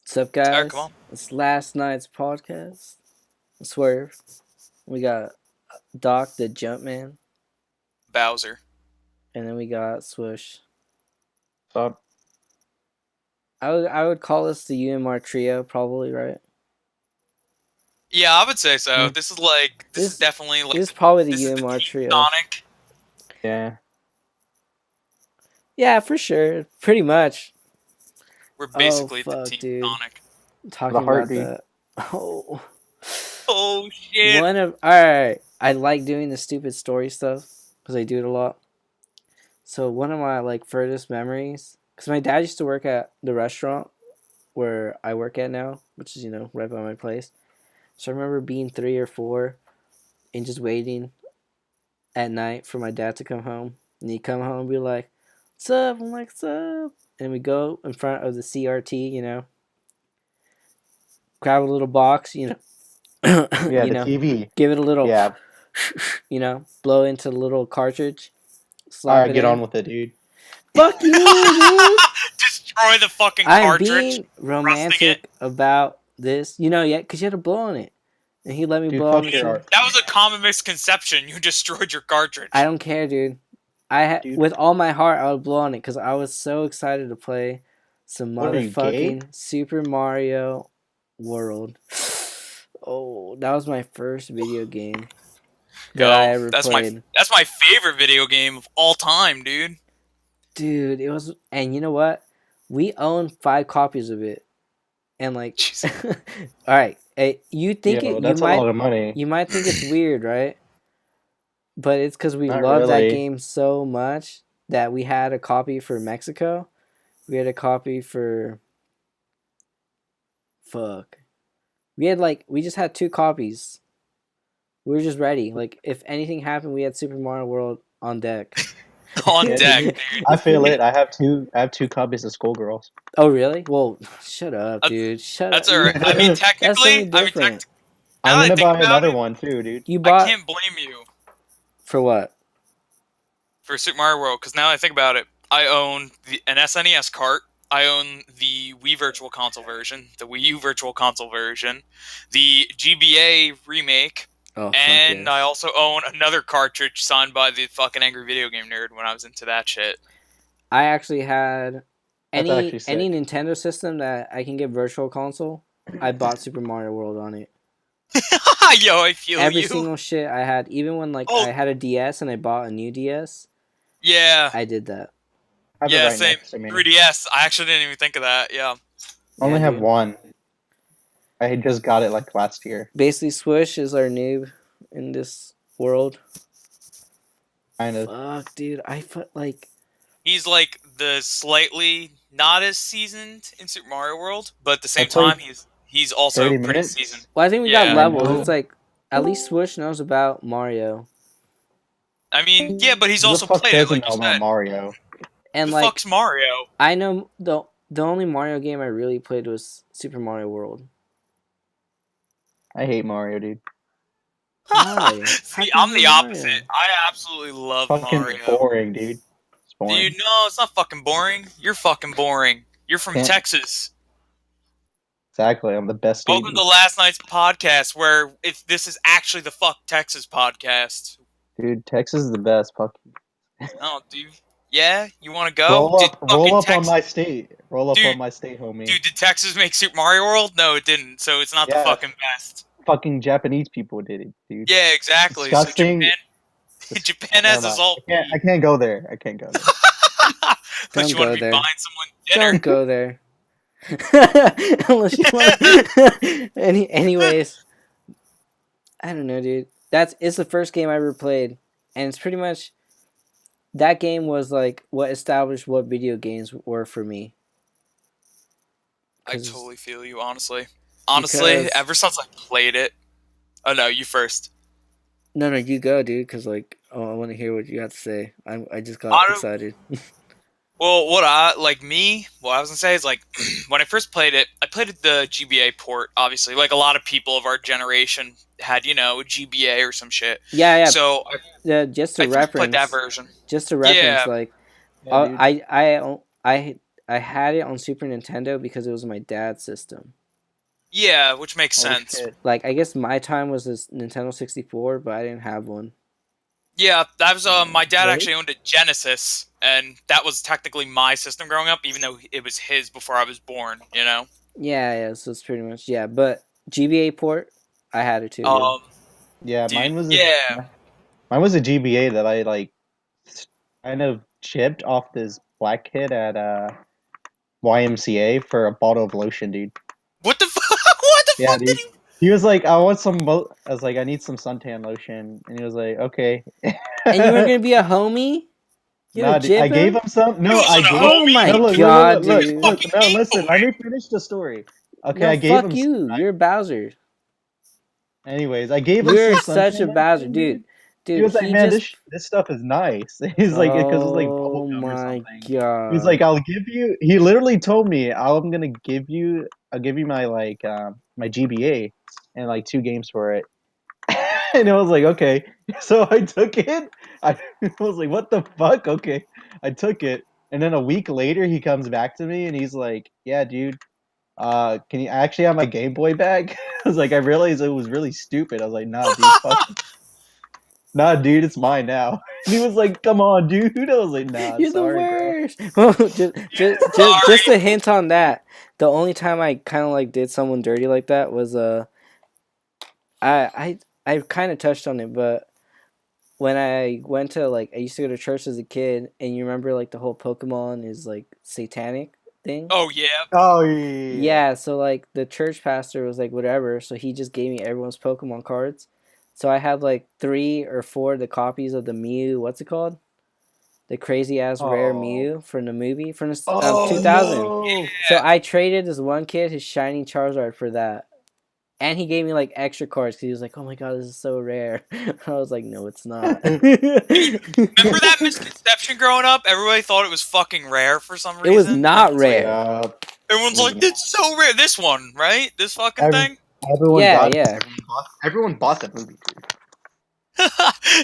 What's up, Alright, come guys? on. It's last night's podcast. Swerve. We got Doc the Jumpman, Bowser. and then we got Swoosh. So I would call this the UMR trio, probably, right? Yeah, I would say so. Mm. This is definitely This is probably the this is the UMR Team trio. Sonic. yeah, Yeah, for sure. Pretty much. We're Oh basically the fuck, Team dude. Sonic. Talking the about heartbeat. that. Oh. Oh shit. Alright. I like doing the stupid story stuff because I do it a lot. So one of my furthest memories, because my dad used to work at the restaurant where I work at now, which is right by my place. So I remember being 3 or 4 and just waiting at night for my dad to come home, and he'd come home and be like, "What's up?" I'm like, "What's up?" And we go in front of the CRT, grab a little box, Yeah, the TV. give it a little, Yeah, blow into the little cartridge, all slap right, it get in. on with it, dude. Fuck you, dude! Destroy the fucking I'm cartridge. being romantic about this, because you had to blow on it, and he let me Dude, blow on fuck the your shit. art. That was a common misconception. You destroyed your cartridge. I don't care, dude. Dude. With all my heart, I would blow on it because I was so excited to play some What are you, gay? motherfucking Super Mario World. Oh, that was my first video game that I ever played. That's my favorite video game of all time, dude. Dude, it was, and you know what? We own 5 copies of it, and Jeez. all right, hey, you think Yo, it? that's a lot of money. You might think it's weird, right? But it's because we Not love that really. game so much that we had a copy for Mexico. We had a copy for... Fuck. We just had 2 copies. We were just ready. If anything happened, we had Super Mario World on deck. On Yeah, deck, dude. dude. I feel it. I have two copies of Skullgirls. Oh, really? Well, shut up, dude. Shut That's up. alright. I mean, That's technically, something different. now I'm that I gonna think buy about another it, one too, dude. You I bought... can't blame you For what? for Super Mario World, because now that I think about it, I own an SNES cart. I own the Wii Virtual Console version, the Wii U Virtual Console version, the GBA remake, Oh, and fuck yes. I also own another cartridge signed by the fucking Angry Video Game Nerd when I was into that shit. I actually had... That's actually sick. Any Nintendo system that I can get Virtual Console, I bought Super Mario World on it. Yo, I feel Every you. single shit I had, even when Oh. I had a DS and I bought a new DS, Yeah. I did that. I have it Yeah, right same. next to me. 3DS. I actually didn't even think of that. Yeah. I only Yeah, have dude. one. I just got it last year. Basically, Swish is our noob in this world. Kind of. Fuck, dude. He's like the slightly not as seasoned in Super Mario World, but at the same played time, he's also 30 pretty minutes. seasoned. Well, I think we Yeah. got levels. I It's at least Swish knows about Mario. I mean, yeah, but he's Who the also fuck played it, doesn't like you know about said. Mario? And Who fucks Mario? I know the only Mario game I really played was Super Mario World. I hate Mario, dude. Why? See, How I'm can the you hate opposite. Mario? I absolutely love Fucking Mario. boring, dude. It's boring. Dude, no, it's not fucking boring. You're fucking boring. You're from Can't- Texas. Exactly, I'm the best. Welcome to last night's podcast, where if this is actually the Fuck Texas podcast. Dude, Texas is the best. Fuck. Oh, dude. Yeah, you want to go? Roll Did up fucking on Tex- my state. Roll up Dude, on my state, homie. Dude, did Texas make Super Mario World? No, it didn't. So it's not the Yeah. fucking best. Fucking Japanese people did it, dude. Yeah, exactly. Disgusting. So Japan has us all. I can't go there. I can't go there. But Don't you want go to be there. buying someone dinner. Don't go there. Unless you want. Anyways, I don't know, dude. It's the first game I ever played, and it's pretty much that game was what established what video games were for me. I totally feel you, honestly. Honestly, ever since I played it. Oh no, you first. No, you go, dude. Because I want to hear what you have to say. I just got excited. Well, what I was gonna say is when I first played it, I played the GBA port. Obviously, like a lot of people of our generation had, GBA or some shit. Yeah. So just to reference played that version. Just to reference, Yeah. I I had it on Super Nintendo because it was my dad's system. Yeah, which makes Oh sense. shit. Like I guess my time was this Nintendo 64, but I didn't have one. Yeah, that was my dad Really? actually owned a Genesis, and that was technically my system growing up, even though it was his before I was born. You know. Yeah. So it's pretty much But GBA port, I had it too. Yeah. Um, Yeah, dude. Yeah. mine was a GBA that I like kind of chipped off this black kid at YMCA for a bottle of lotion, dude. What the fuck? What the Yeah, fuck did dude. you? He was like, I want some I was like, I need some suntan lotion. And he was like, okay. And you were gonna be a homie? You gonna Nah, dude, I jip gave him? him some. He No, I wasn't a gave Oh homie. my no god, He was dude. fucking no, Game listen, Boy. let me finish the story. Okay, No, I gave fuck him you. You're Bowser. anyways, I gave him some You're such suntan a Bowser, lotion, dude. dude. He Dude, was like, he man, just. this stuff is nice. He's like, because it's like bubble Oh gum or my something. He was like, god. I'll give you. He literally told me, I'm gonna give you. I'll give you my like my GBA and like 2 games for it. And I was like, okay. So I took it. I was like, what the fuck? Okay. I took it. And then a week later, he comes back to me and he's like, yeah, dude, can you I actually have my Game Boy back? I was like, I realized it was really stupid. I was like, nah, dude, fuck. Nah, dude, it's mine now. And he was like, come on, dude. I was like, nah, You're the sorry, bro. worst. Well, just Sorry. a hint on that. The only time I kind of like did someone dirty like that was I kind of touched on it, but when I went to like I used to go to church as a kid, and you remember like the whole Pokemon is like satanic thing. Oh yeah. Oh, yeah. Yeah, so like the church pastor was like whatever, so he just gave me everyone's Pokemon cards. So I have like 3 or 4 of the copies of the Mew. What's it called? The crazy ass rare Oh. Mew from the movie from the Oh, 2000. no. So I traded this one kid his shiny Charizard for that, and he gave me like extra cards because he was like, "Oh my god, this is so rare." I was like, "No, it's not." Dude, remember that misconception growing up? Everybody thought it was fucking rare for some It was reason. And not it's like, rare. Yeah. everyone's like, it's so rare. This one, right? This fucking Every, thing? everyone Yeah, got it. yeah. Everyone bought that movie, dude.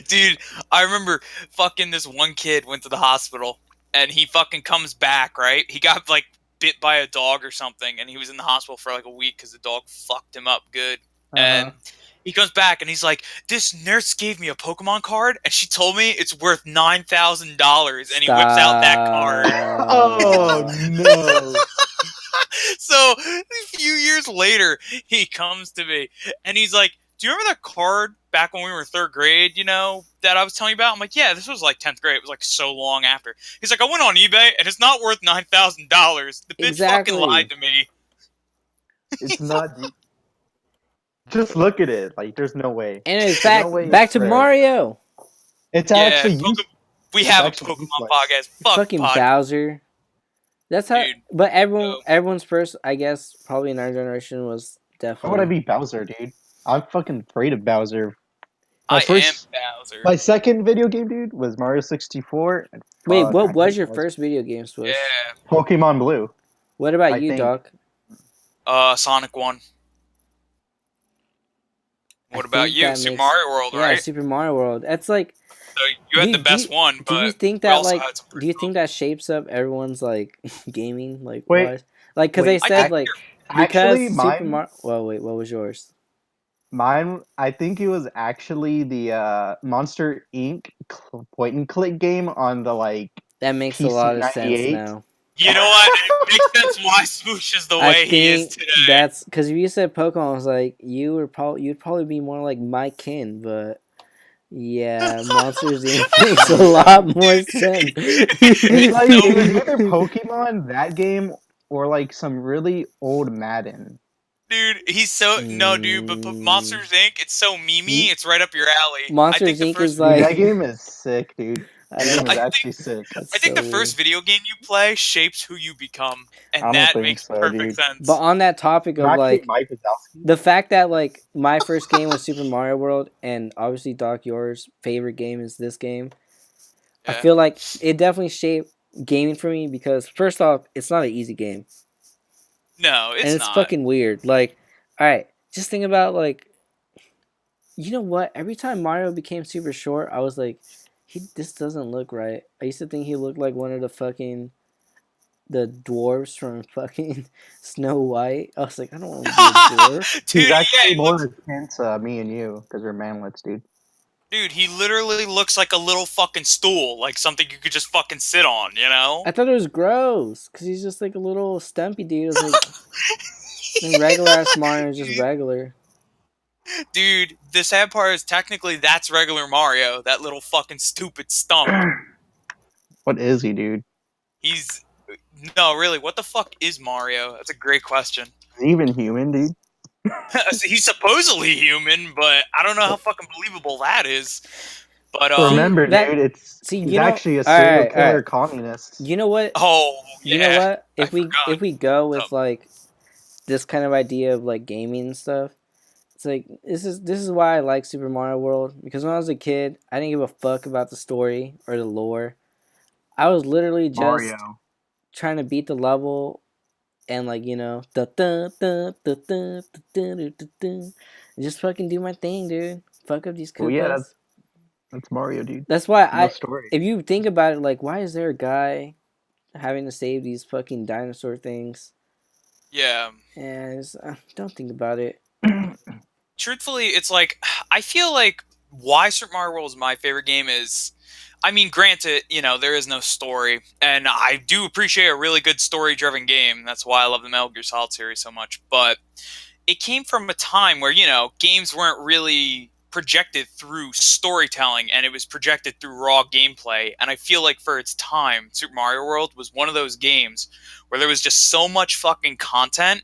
Dude, I remember fucking this one kid went to the hospital and he fucking comes back, right? He got like bit by a dog or something and he was in the hospital for like a week because the dog fucked him up good. Uh-huh. And he comes back and he's like, this nurse gave me a Pokemon card and she told me it's worth $9,000. And he whips out that card. Oh, Stop. no. So a few years later, he comes to me and he's like, do you remember that card back when we were in 3rd grade, you know, that I was telling you about? I'm like, yeah, this was like 10th grade. It was like so long after. He's like, I went on eBay and it's not worth $9,000. The bitch fucking lied Exactly. to me. It's not. Just look at it. Like, there's no way. And it's There's no way back it's to rare. Mario. It's Yeah, actually used. we It's have a actually Pokemon useless. podcast. Fuck Fucking podcast, Bowser. That's how. dude. But No, everyone's first, I guess, probably in our generation was Why would I definitely. be Bowser, dude? I'm fucking afraid of Bowser. My I am first, Bowser. my second video game, dude, was Mario 64. And Wait, fuck, what I was hate your Bowser. first video game, Swish? Yeah. Pokemon Blue. What about I you, think. Doc? Sonic 1. I What about think you? that Super makes Mario World, yeah, right? Super Mario World. That's like So you had the best one, do you but think we that also like had some do pretty you cool. think that shapes up everyone's like gaming like Wait, wise? Like cuz they wait. I said think like because Actually, Super Mario Well, wait, what was yours? mine. I think it was actually the Monster Inc. Point and click game on the like That makes a PC lot of sense 98. now. you know what? It makes sense why Smooch is the I way he is think today. that's cuz if you said Pokemon I was like you'd probably be more like my kin, but yeah, Monsters Inc. makes a lot more sense. It's It's like so it was either Pokemon that game or like some really old Madden. dude. He's so no, dude. But Mm, Monsters Inc. It's so memey. It's right up your alley. I think Monsters the Inc. first is Dude, that like game is sick, dude. I That don't game know. is I actually think sick. That's I think so the first weird. video game you play shapes who you become, I and don't that think makes so, perfect dude. But sense. on that topic I'm of actually like Mike Wazowski. the fact that like my first game was Super Mario World, and obviously Doc, yours favorite game is this game. I Yeah. feel like it definitely shaped gaming for me because first off, it's not an easy game, No, and it's it's not. fucking weird. Like, all right, just think about like, you know what? Every time Mario became super short, I was like, this doesn't look right. I used to think he looked like one of the fucking the dwarves from fucking Snow White. I was like, I don't want to be a dwarf. He's Dude, yeah, actually he more looks. akin to me and you because we're manlets, dude. Dude, he literally looks like a little fucking stool, like something you could just fucking sit on, you know? I thought it was gross because he's just like a little stumpy dude. I was like, then regular ass Mario is just regular. Dude, the sad part is technically that's regular Mario, that little fucking stupid stump. What is he, dude? He's. No, really, what the fuck is Mario? That's a great question. Is he even human, dude? He's supposedly human, but I don't know how fucking believable that is. But, Remember, that dude, see, he's you know, actually a all serial right, all killer right. communist. You know what? oh, You know yeah, what? I forgot. If we go with So, like this kind of idea of like gaming and stuff, it's like this is why I like Super Mario World, because when I was a kid, I didn't give a fuck about the story or the lore. I was literally just Mario. trying to beat the level and like da da da da da da da da and just fucking do my thing, dude. Fuck up these Well, yeah, Koopas. that's Mario, dude. That's why No story. if you think about it, like, why is there a guy having to save these fucking dinosaur things? yeah. And don't think about it. Truthfully, it's like, I feel like why Super Mario World is my favorite game is, I mean, granted, there is no story, and I do appreciate a really good story-driven game. That's why I love the Metal Gear Solid series so much. But it came from a time where, games weren't really projected through storytelling, and it was projected through raw gameplay. And I feel like for its time, Super Mario World was one of those games where there was just so much fucking content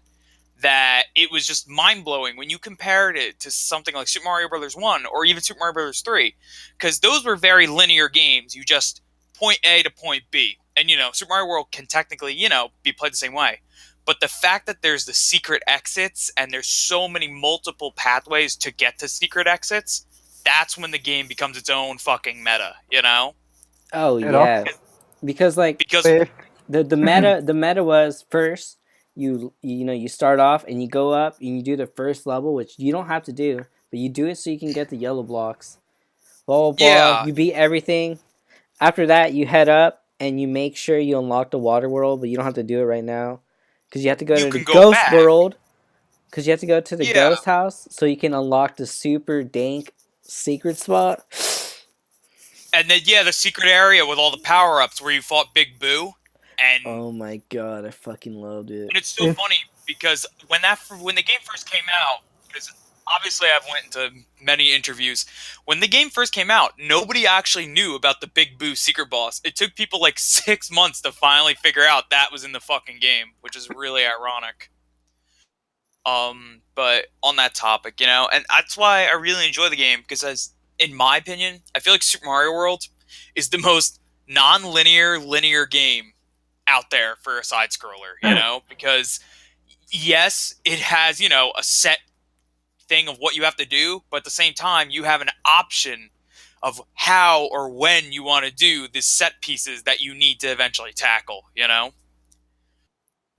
that it was just mind blowing when you compared it to something like Super Mario Brothers 1 or even Super Mario Brothers 3, because those were very linear games. You just point A to point B, and Super Mario World can technically be played the same way. But the fact that there's the secret exits and there's so many multiple pathways to get to secret exits, that's when the game becomes its own fucking meta, Oh It also, yeah, because like Because if, the meta was first you start off and you go up and you do the first level, which you don't have to do, but you do it so you can get the yellow blocks. Blah blah blah. yeah, You beat everything. After that, you head up and you make sure you unlock the water world, but you don't have to do it right now because you have to go you to the can go ghost back. world. Because you have to go to the Yeah, ghost house so you can unlock the super dank secret spot. and then the secret area with all the power ups where you fought Big Boo, and Oh my god, I fucking loved it. And it's so if, funny because when the game first came out, because obviously I've went into many interviews. When the game first came out, nobody actually knew about the Big Boo secret boss. It took people like 6 months to finally figure out that was in the fucking game, which is really ironic. But on that topic, and that's why I really enjoy the game because, in my opinion, I feel like Super Mario World is the most non-linear linear game out there for a side scroller, because yes, it has, a set thing of what you have to do, but at the same time, you have an option of how or when you want to do the set pieces that you need to eventually tackle.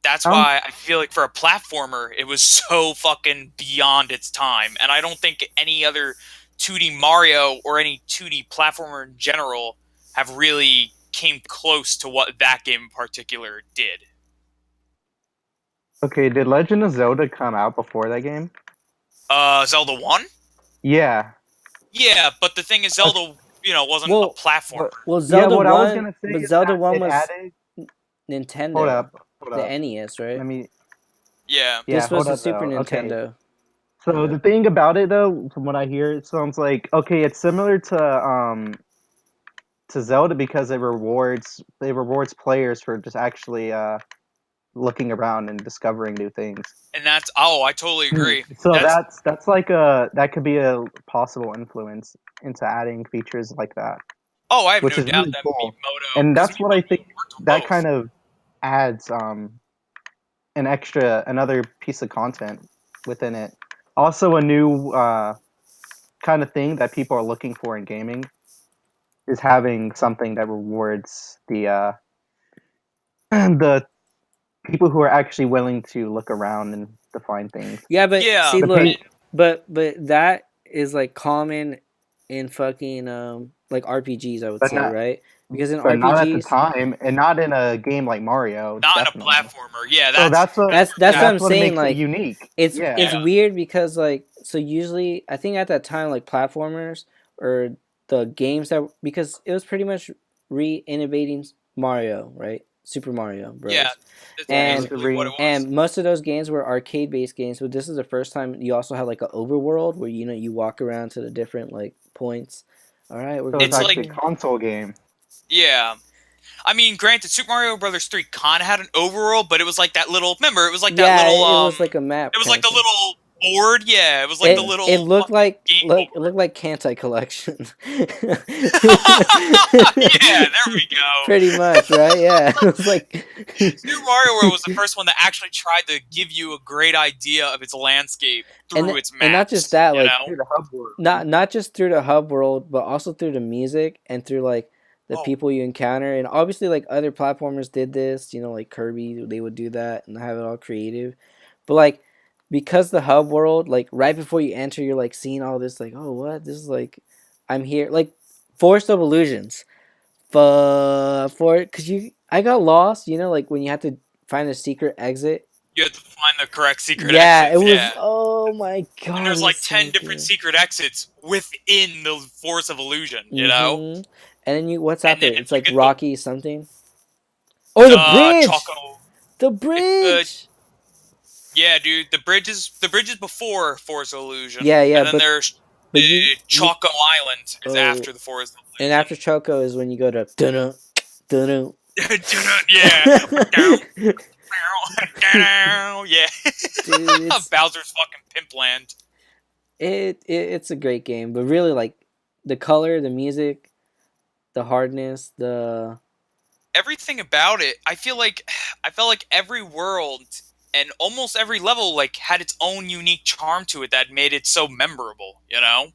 That's um, why I feel like for a platformer, it was so fucking beyond its time. And I don't think any other 2D Mario or any 2D platformer in general have really came close to what that game in particular did. okay, did Legend of Zelda come out before that game? Zelda 1? Yeah. Yeah, but the thing is, Okay, Zelda, wasn't a Well, platformer. yeah, Zelda what I was one, gonna say but is Zelda that one it was added. Hold Nintendo, up, hold the up. NES, right? Let me. Yeah. Yeah, This was hold the up Super though. Okay, Nintendo. so the thing about it though, from what I hear, it sounds like okay, it's similar to Zelda because it rewards players for just actually looking around and discovering new things. And I totally agree. So That's, that's like that could be a possible influence into adding features like that, I have which no is doubt really that cool. Miyamoto, And because that's what I think Miyamoto worked on that both. kind of adds another piece of content within it. Also, a new kind of thing that people are looking for in gaming is having something that rewards the the people who are actually willing to look around and to find things. Yeah, but Yeah, see, The look, pay, but that is like common in fucking like RPGs, I would but say, not right? because in but not at the RPGs, time, and not in a game like Mario, Not in a definitely. platformer. Yeah, So that's what I'm that's what saying. makes it Like unique. it's Yeah. yeah, weird because like so usually I think at that time like platformers or the games that because it was pretty much re-innovating Mario, right? Super Mario yeah. Bros. That's Yeah, it was And a basically what it ring. was. and most of those games were arcade based games, but this is the first time you also had like an overworld where you know you walk around to the different like points. All right, we're So it's going It's actually like, a here. console game. yeah. I mean, granted, Super Mario Brothers 3 kind of had an overworld, but it was like that little. Remember, it was like that Yeah, little. it was like a map It was kind like of the thing. little board. Yeah, it was like the It little looked fucking like game look it board. looked like Kantai Collection. Yeah, there we go. Pretty much, right? Yeah, it was like Super Mario World was the first one that actually tried to give you a great idea of its landscape through its and not just maps. that, You like know? Through the hub world. not just through the hub world, but also through the music and through like the Oh, people you encounter. And obviously, like other platformers did this. You know, like Kirby, they would do that and have it all creative. But like because the hub world, like right before you enter, you're like seeing all this, like oh what this is like, I'm here, like Forest of Illusions. For because you, I got lost. You know, like when you have to find a secret exit. you had to find the correct secret Yeah, it exits. was. Yeah. Oh my And god, it there's was like so 10 different good. secret exits within the Force of Illusion, you know? Mm-hmm. And then you, what's And after then it? It's you like get Rocky something. Oh, the bridge, Choco. the Uh, bridge. yeah, dude, the bridge is before Force of Illusion, Yeah, yeah, and then there's but you the you Choco Island is oh, after the Force of and after Choco is when you go to dunno dunno. Illusion. Yeah. Down, down, yeah. Dude, it's Bowser's fucking Pimp Land. it's a great game, but really like the color, the music, the hardness, the Everything about it, I felt like every world and almost every level like had its own unique charm to it that made it so memorable, you know?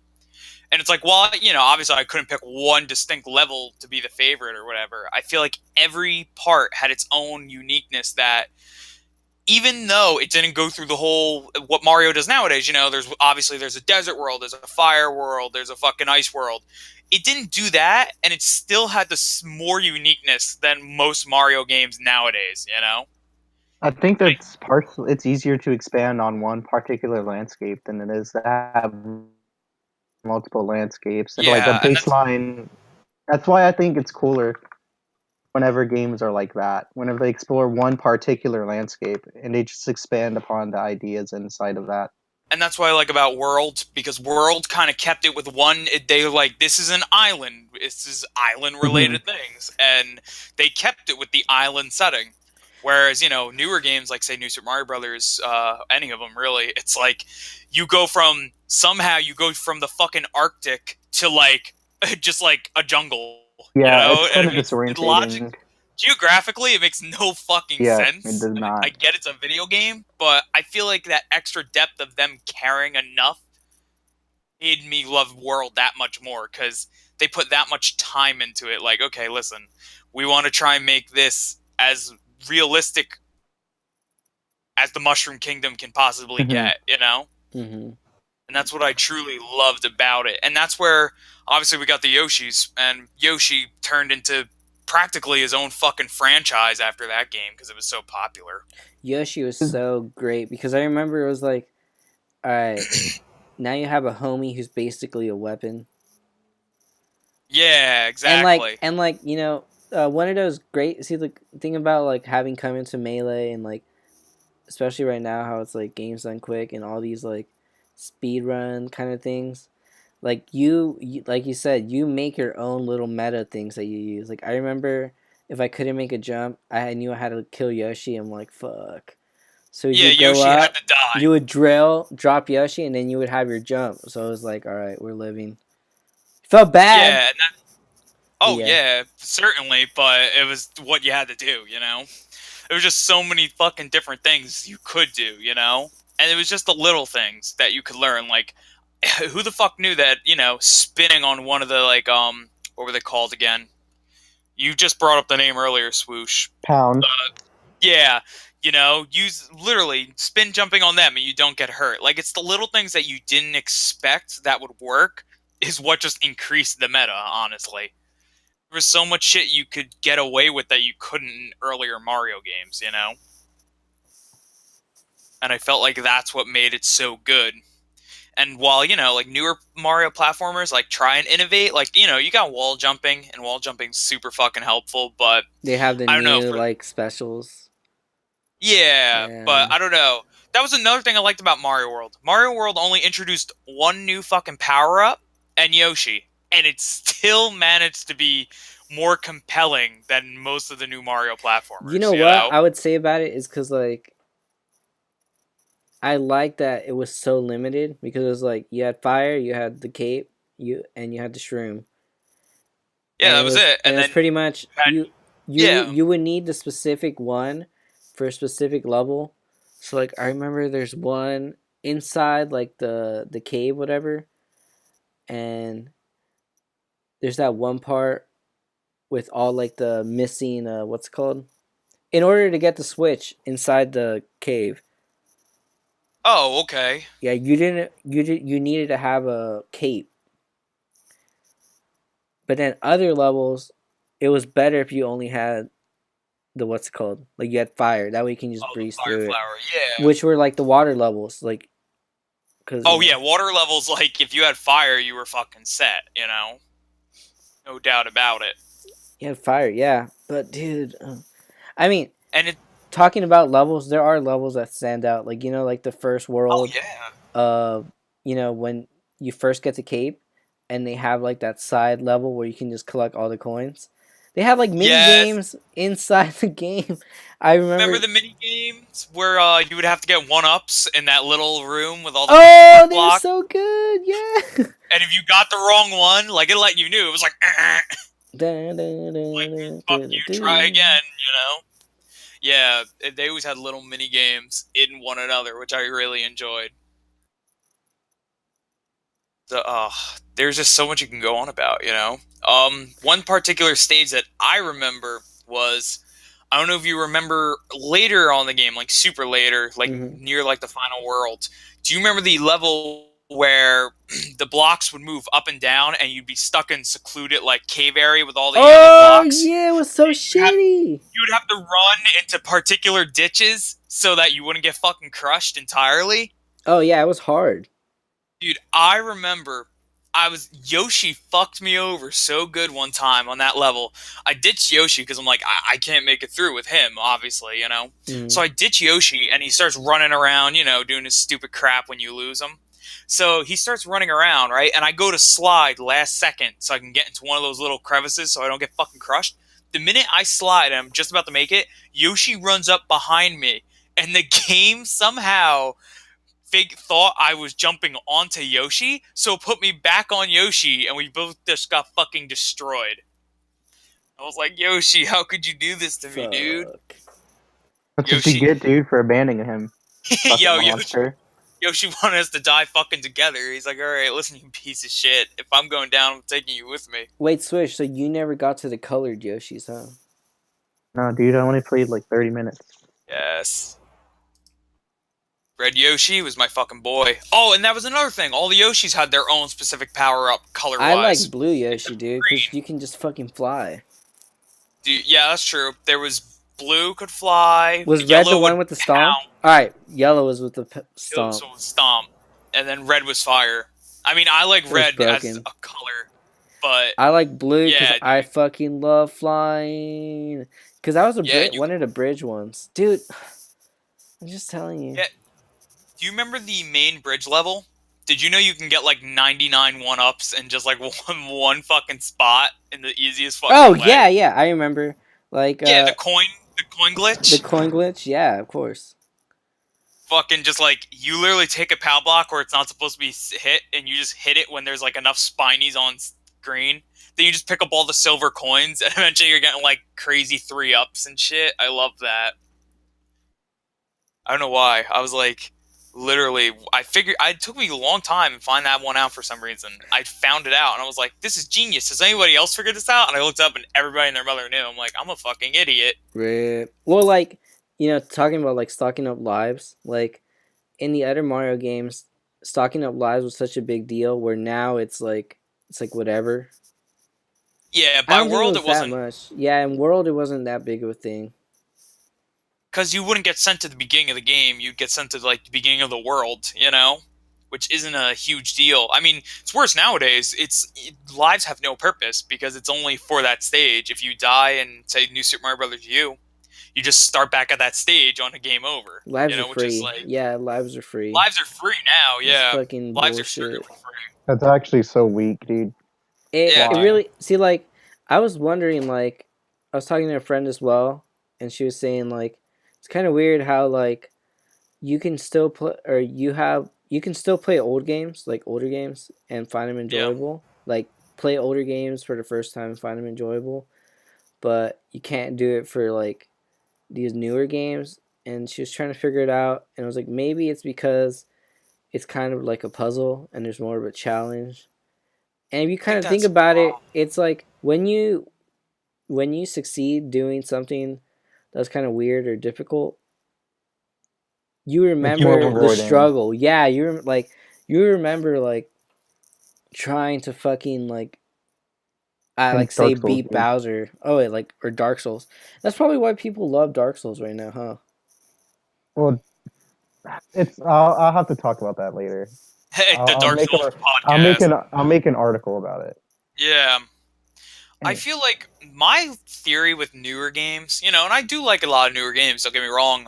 And it's like, well, obviously I couldn't pick one distinct level to be the favorite or whatever. I feel like every part had its own uniqueness that even though it didn't go through the whole what Mario does nowadays, there's a desert world, there's a fire world, there's a fucking ice world. It didn't do that, and it still had this more uniqueness than most Mario games nowadays. I think Like, that's partially. It's easier to expand on one particular landscape than it is to have multiple landscapes and like a yeah, and baseline. That's why I think it's cooler whenever games are like that. Whenever they explore one particular landscape and they just expand upon the ideas inside of that. that's what I like about World, because World kind of kept it with one. They like, this is an island. This is island Mhm. related things, and they kept it with the island setting. Whereas newer games like say New Super Mario Brothers, any of them really, it's like you go from the fucking Arctic to like just like a jungle, Yeah, it's and kind it of makes logic disorientating. geographically it makes no fucking Yeah, it sense. does And I not. get it's a video game, but I feel like that extra depth of them caring enough made me love World that much more, because they put that much time into it. Like, okay, listen, we want to try and make this as realistic as the Mushroom Kingdom can possibly Mhm. get. mm-hmm. And that's what I truly loved about it. And that's where obviously we got the Yoshis, and Yoshi turned into practically his own fucking franchise after that game because it was so popular. Yoshi was so great because I remember it was like, all right, now you have a homie who's basically a weapon, Yeah, and exactly. you know, one of those great. See the thing about like having come into melee and like especially right now how it's like games done quick and all these like speed run kind of things. Like you like you said, you make your own little meta things that you use. Like I remember if I couldn't make a jump, I knew I had to kill Yoshi. I'm like fuck. So Yeah, you go Yoshi had up, to die. you would drop Yoshi, and then you would have your jump. So it was like, all right, we're living. Felt bad, Yeah, but oh yeah. yeah, certainly, but it was what you had to do. There was just so many fucking different things you could do. And it was just the little things that you could learn. Like, who the fuck knew that, spinning on one of the, like, what were they called again? You just brought up the name earlier, Swoosh. Pound. Yeah, use literally spin jumping on them and you don't get hurt. Like, it's the little things that you didn't expect that would work is what just increased the meta, honestly. There was so much shit you could get away with that you couldn't in earlier Mario games, you know? And I felt like that's what made it so good. And while, like newer Mario platformers like try and innovate, like, you got wall jumping, and wall jumping's super fucking helpful, but They have the I don't know, new for like specials. yeah, but Yeah. I don't know. That was another thing I liked about Mario World. Mario World only introduced one new fucking power up and Yoshi, and it still managed to be more compelling than most of the new Mario You platformers, know you what know? I would say about it is because like I like that it was so limited because it was like you had fire, you had the cape, you had the shroom, Yeah, that was it. and And it was then pretty much you had, you yeah. you would need the specific one for a specific level. So like I remember there's one inside like the cave whatever, and there's that one part with all like the missing what's it called? In order to get the switch inside the cave, Oh, okay. yeah, you needed to have a cape. But then other levels, it was better if you only had the what's it called? Like you had fire. That way you can just Oh, the breeze fire through it. flower. Yeah. Which were like the water levels, like because Oh yeah, water levels, like if you had fire, you were fucking set, you know? No doubt about it. you had fire, yeah. But dude, I mean, And it talking about levels, there are levels that stand out. Like like the first oh world, yeah. uh, when you first get to Cape, and they have like that side level where you can just collect all the coins. They have like mini Yes. games inside the game. I Remember remember. the mini games where you would have to get one ups in that little room with all the fucking brick Oh, they're blocks? so good. Yeah. And if you got the wrong one, like it let you knew. It was like, Dun, dun, like dun, fuck dun, you, dun, try dun. again, you know? Yeah, they always had little mini games in one another, which I really enjoyed. There's just so much you can go on about, you know. One particular stage that I remember was, I don't know if you remember later on in the game, like super later, like Mhm. near like the final world. Do you remember the level where the blocks would move up and down, and you'd be stuck in secluded like cave area with all the yellow Oh blocks? yeah, it was so shitty. You would have to run into particular ditches so that you wouldn't get fucking crushed entirely. Oh yeah, it was hard. Dude, I remember Yoshi fucked me over so good one time on that level. I ditched Yoshi because I'm like, I can't make it through with him, obviously, you know? So Mhm. I ditch Yoshi and he starts running around, doing his stupid crap when you lose him. So he starts running around, right? And I go to slide last second so I can get into one of those little crevices so I don't get fucking crushed. The minute I slide and I'm just about to make it, Yoshi runs up behind me. And the game somehow Fig thought I was jumping onto Yoshi, so put me back on Yoshi, and we both just got fucking destroyed. I was like, Yoshi, how could you do this to me, dude? Fuck. That's what you Yoshi, get, dude, for abandoning him. Fucking Yoshi, monster. Yoshi wanted us to die fucking together. He's like, all right, listen, you piece of shit. If I'm going down, I'm taking you with me. Wait, Swish. So you never got to the colored Yoshis, huh? No, dude, I only played like 30 minutes. Yes. Red Yoshi was my fucking boy. Oh, and that was another thing. All the Yoshis had their own specific power up color I like wise. blue Yoshi, dude, because you can just fucking fly. Dude, yeah, that's true. There was blue could fly, Was red the yellow would one with the stomp? pound, All right, yellow was with the stomp. so stomp, and then red was fire. I mean, I like It was red as broken. a color, but I like blue because yeah, I dude, fucking love flying. Because I was yeah, and you one of the bridge ones, dude. I'm just telling you. yeah. Do you remember the main bridge level? Did you know you can get like 99 one-ups in just like one fucking spot in the easiest Oh fucking yeah, way? yeah, I remember. Like Yeah, the coin the glitch. coin glitch. Yeah, of course. Fucking just like you literally take a pow block where it's not supposed to be hit, and you just hit it when there's like enough spinies on screen. Then you just pick up all the silver coins, and eventually you're getting like crazy 3-ups and shit. I love that. I don't know why. I was like, literally, I figured it took me a long time to find that one out for some reason. I found it out, and I was like, this is genius. Has anybody else figured this out? And I looked up, and everybody and their mother knew. I'm like, I'm a fucking idiot. Rip. Well, like talking about like stocking up lives, like in the other Mario games, stocking up lives was such a big deal. Where now it's like whatever. Yeah, I by don't think it world was it that wasn't, much. Yeah, in World it wasn't that big of a thing. because you wouldn't get sent to the beginning of the game. You'd get sent to like the beginning of the world, which isn't a huge deal. I mean, it's worse nowadays. Lives have no purpose because it's only for that stage. If you die and say New Super Mario Brothers U, you just start back at that stage on a game over. Lives are Which is free. like Yeah, lives are free. lives are free now. It's Yeah, fucking lives are bullshit. strictly free. That's actually so weak, dude. It Yeah, dude. Why? really see like I was wondering like I was talking to a friend as well, and she was saying like it's kind of weird how like you can still play or you can still play old games like older games and find them Yeah. enjoyable. Like play older games for the first time and find them enjoyable, but you can't do it for like these newer games. And she was trying to figure it out, and I was like, maybe it's because it's kind of like a puzzle and there's more of a challenge. And if you I kind think of think that's about it, it's like when you succeed doing something that's kind of weird or difficult, you It's more remember the rewarding. struggle. Yeah, you remember like trying to fucking like I And like say Dark Souls, beat dude. Bowser. Oh wait, like or Dark Souls. That's probably why people love Dark Souls right now, huh? Well, I'll have to talk about that later. the I'll Dark make Souls a podcast. I'll make an article about it. Yeah. I feel like my theory with newer games, and I do like a lot of newer games, don't get me wrong.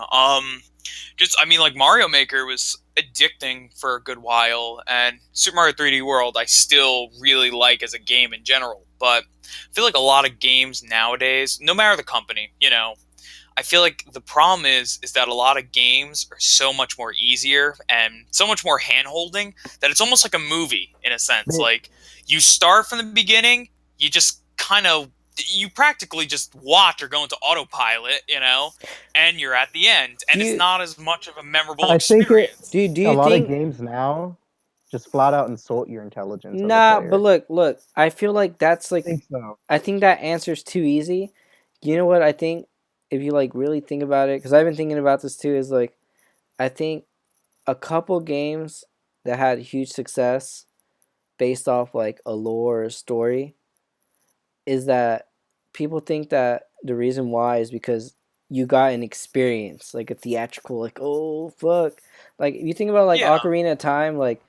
I mean, like Mario Maker was addicting for a good while, and Super Mario 3D World I still really like as a game in general. But I feel like a lot of games nowadays, no matter the company, I feel like the problem is that a lot of games are so much more easier and so much more hand holding that it's almost like a movie in a sense. They- Like you start from the beginning, you just kind of you practically just watch or go into autopilot, and you're at the end, Do and it's you not as much of a memorable I think experience. do a you lot of think games now just flat out insult your intelligence as a nah, but player. look, I feel like that's I like think so. I think that answer's too easy. You know what I think? If you like really think about it, because I've been thinking about this too, is like I think a couple games that had huge success based off like a lore or a story is that people think that the reason why is because you got an experience, like a theatrical, like oh fuck, like if you think about like Yeah. Ocarina of Time, like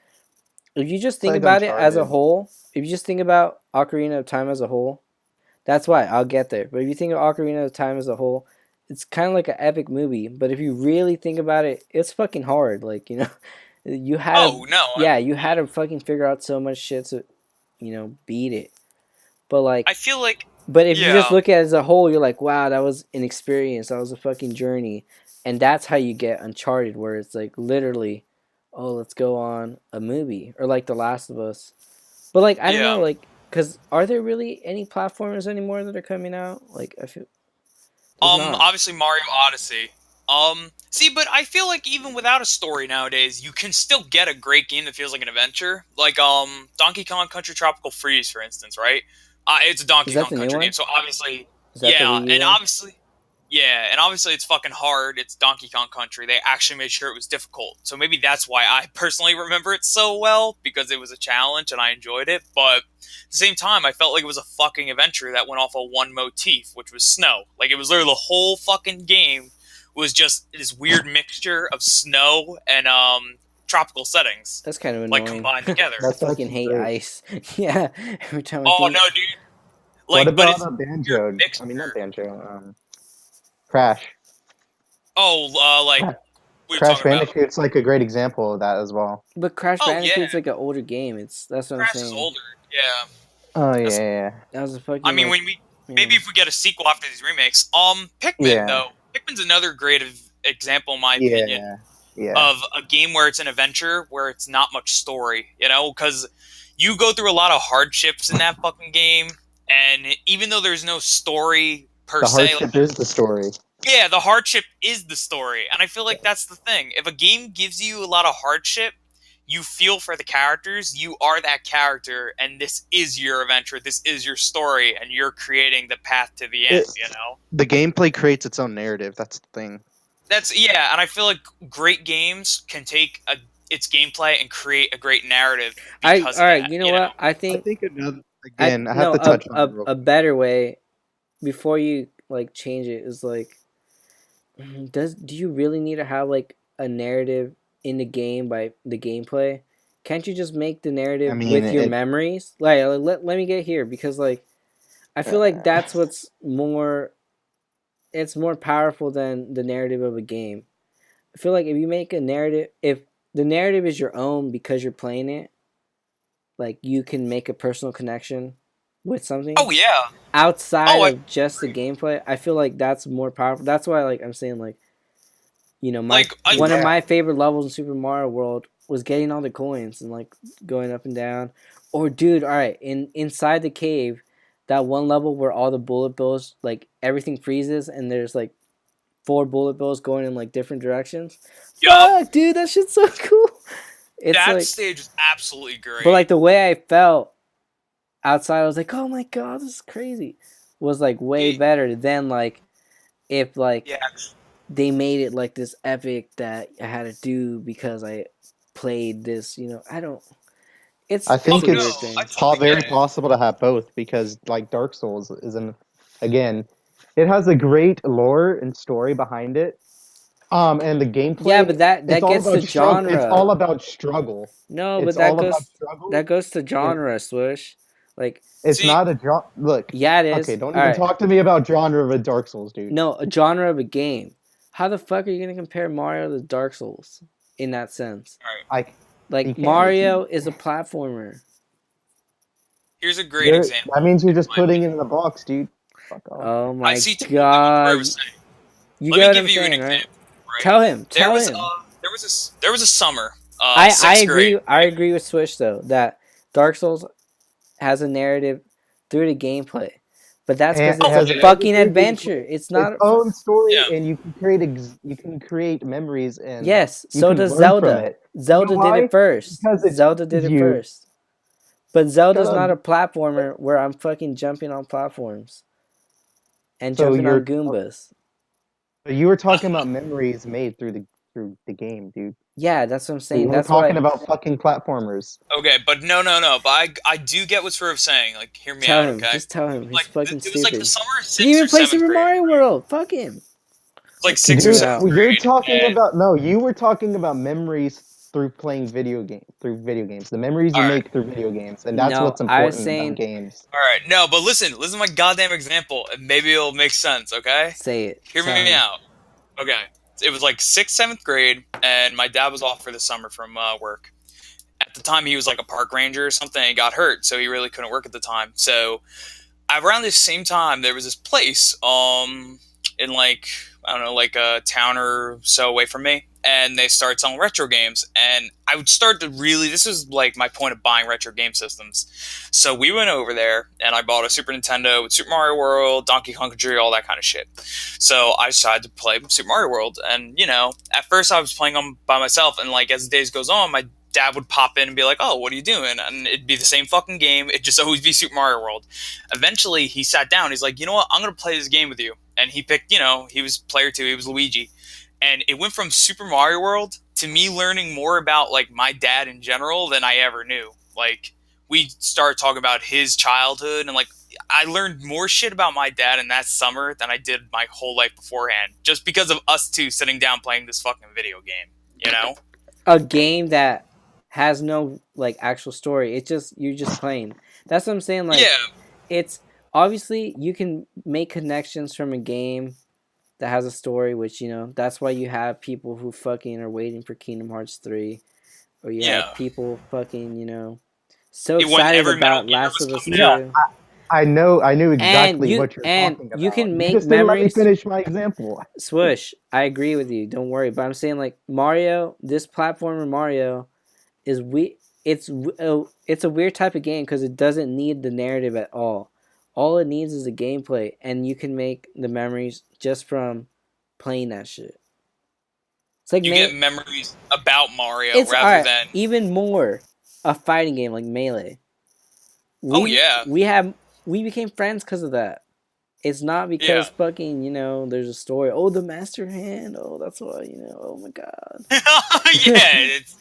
if you just It's think like about it as a Uncharted. whole, if you just think about Ocarina of Time as a whole, that's why I'll get there. But if you think of Ocarina of Time as a whole, it's kind of like an epic movie. But if you really think about it, it's fucking hard. Like you had to, Oh no. yeah, you had to fucking figure out so much shit to, beat it. But like, I feel like but if you just yeah. look at it as a whole, you're like, wow, that was an experience. That was a fucking journey, and that's how you get Uncharted, where it's like literally, oh, let's go on a movie, or like The Last of Us. But like, I don't know, Yeah. like, cause are there really any platformers anymore that are coming out? Like, I feel there's not. Obviously Mario Odyssey. See, but I feel like even without a story nowadays, you can still get a great game that feels like an adventure. Like, Donkey Kong Country Tropical Freeze, for instance, right? It's a Is Donkey that Kong the new Country game, one? so obviously, Is that the yeah, Wii U and one? obviously it's fucking hard. It's Donkey Kong Country. They actually made sure it was difficult. So maybe that's why I personally remember it so well, because it was a challenge and I enjoyed it. But at the same time, I felt like it was a fucking adventure that went off of one motif, which was snow. Like it was literally the whole fucking game was just this weird mixture of snow and tropical settings, That's kind of like annoying. combined I together. That's fucking actually hate great. ice. Yeah, every time I Oh no, think dude! What Like, but about it's a a weird banjo? I mean, not mixture. banjo. Crash. Oh, like Cra- we were Crash talking about. Bandicoot's like a great example of that as well. but Crash Oh yeah, Bandicoot's like an older game. It's that's what I'm Crash is saying. older. Yeah, Oh that's yeah, That was a I fucking mean, like when we yeah. maybe if we get a sequel after these remakes, Pikmin yeah, though, Pikmin's another great example, in my opinion, yeah, yeah. of a game where it's an adventure where it's not much story. Because you go through a lot of hardships in that fucking game, and even though there's no story per The se, like hardship is the story. yeah, the hardship is the story, and I feel like that's the thing. If a game gives you a lot of hardship, you feel for the characters, you are that character, and this is your adventure, this is your story, and you're creating the path to the end, It, you know? the gameplay creates its own narrative. That's the thing. Yeah, and I feel like great games can take its gameplay and create a great narrative I because all of right. that, You know what? I I think think another. Again, I have to touch on it real a quick. better way before you like change it is like, do you really need to have like a narrative in the game by the gameplay? Can't you just make the I narrative mean, with your memories? Like let me get here because like I feel like uh, that's what's more it's more powerful than the narrative of a game. I feel like if you make a narrative, if the narrative is your own because you're playing it, like you can make a personal connection with something Oh yeah. outside Oh, I of just the agree. gameplay. I feel like that's more powerful. That's why like I'm saying like, my Like I one of yeah, my favorite levels in Super Mario World was getting all the coins and like going up and down. Or dude, all right, inside the cave, that one level where all the bullet bills like everything freezes and there's like four bullet bills going in like different directions. yup. Fuck, dude, that shit's so cool. It's That like, stage was absolutely but great. like the way I felt outside, I was like, oh my god, this is crazy. Was like way It, better than like if like yeah. they made it like this epic that I had to do because I played this. I don't. I Oh It's think a weird no, I thing. totally get very it. possible to have both because like Dark Souls isn't again, it has a great lore and story behind it. And the Yeah, gameplay, but that it's all gets to about struggle. It's genre. all about struggle. No, It's but all about that struggle, goes to and genre, Swish. Like, it's See, not a genre. Look, yeah, it okay, is. don't All even right. talk to me about genre of a Dark Souls, dude. No, a genre of a game. How the fuck are you gonna compare Mario to Dark Souls in that sense? all right. I you Like can if Mario you. is a platformer. Here's a great You're example, that means you're in just my putting it opinion. in the box, dude. Fuck off. Oh I my see totally what god. Trevor's saying. You Let get me what give I'm you an saying, right? example. Right. Tell him. There Tell was him. there was a summer, I sixth grade. agree. I Right. agree with Switch though that Dark Souls has a narrative through the gameplay, but that's And because it it's a has a Okay. fucking narrative, adventure. It's its not. own story, Yeah. and you can create memories, and Yes. you So can does learn from Zelda. it. You know Zelda did why? it first. Because it Zelda did teaches it you. first. But Shut Zelda's up. not a platformer where I'm fucking jumping on platforms and So jumping on you're Goombas. you were talking about memories made through the game, dude. Yeah, that's what I'm We saying. weren't That's talking why. about fucking platformers. Okay, but no. But I do get what Swerve's saying. Like, hear me Tell out, him. okay? Just tell him. He's Like, fucking it was like the stupid. summer of He didn't sixth even or play seventh Super grade, Mario right? World. Fuck him. It's like I'll kick sixth or you Dude, seventh out. you're grade, talking and about no, you were talking about memories through video games. The memories all you right, make through video games, and that's No, what's I was important about saying, games. all right. No, but listen to my goddamn example, and maybe it'll make sense. Okay, say it. hear Tell me him. out. Okay, it was like sixth, seventh grade, and my dad was off for the summer from work. At the time, he was like a park ranger or something. And he got hurt, so he really couldn't work at the time. So around the same time, there was this place, in like I don't know, like a town or so away from me, and they started selling retro games. And I would start to really, this was like my point of buying retro game systems. So we went over there, and I bought a Super Nintendo with Super Mario World, Donkey Kong Country, all that kind of shit. So I decided to play Super Mario World, and at first I was playing them by myself, and like as the days goes on, my dad would pop in and be like, "Oh, what are you doing?" And it'd be the same fucking game. It'd just always be Super Mario World. Eventually, he sat down. He's like, "You know what? I'm gonna play this game with you." And he picked, he was player two. He was Luigi, and it went from Super Mario World to me learning more about like my dad in general than I ever knew. Like we started talking about his childhood, and like I learned more shit about my dad in that summer than I did my whole life beforehand, just because of us two sitting down playing this fucking video game. You know? A game that has no like actual story. It's just you're just playing. That's what I'm saying. Like Yeah, it's obviously you can make connections from a game that has a story, which that's why you have people who fucking are waiting for Kingdom Hearts 3, or you have yeah. people fucking so When excited every Metal about Gear Last was of Us coming out. Yeah, 2. I knew And exactly you what you're and talking you about. can You make just didn't let me memories. finish my example. Swoosh, I agree with you. Don't worry, but I'm saying like Mario, this platformer Mario is it's a weird type of game because it doesn't need the narrative at all. All it needs is a gameplay, and you can make the memories just from playing that shit. It's like You get memories about Mario it's all rather right. than, Even more a fighting game like Melee. oh We yeah, we have we became friends because of that. It's not yeah, because fucking there's a story. Oh, the Master Hand. Oh, that's why Oh my god. yeah. It's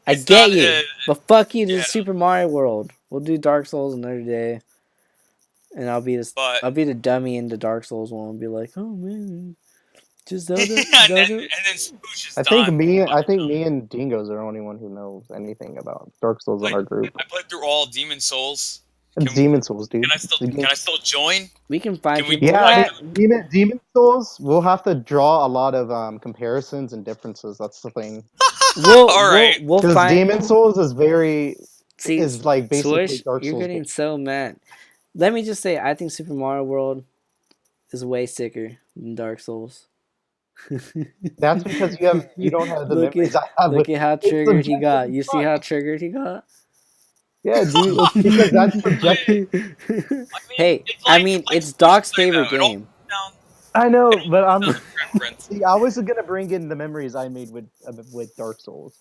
I it's not. get you, but fuck you to Yeah, Super Mario World. We'll do Dark Souls another day, and I'll be But the dummy in the Dark Souls one. I'll be like, oh man, just and Zelda, then Zelda. Spooch's I think time. me and Dingo's are the only one who knows anything about Dark Souls in Like our group. I played through all Demon Souls. It's Demon Souls, dude. Can I still join? We can find Can we people. do Yeah, like Demon Souls. We'll have to draw a lot of comparisons and differences. That's the thing. all right? We'll Because find. Demon Souls See, is like basically Swish, Dark you're Souls. getting so mad. Let me just say, I think Super Mario World is way sicker than Dark Souls. That's because you don't have the look memories at I have. look at how It's triggered he got. subjectively You see fun. how triggered he got? Yeah, dude. It's because that's subjective. Hey, Like it's Spooch Doc's said, though, favorite game. I it know, all but comes down to preference. see, I was gonna bring in the memories I made with Dark Souls.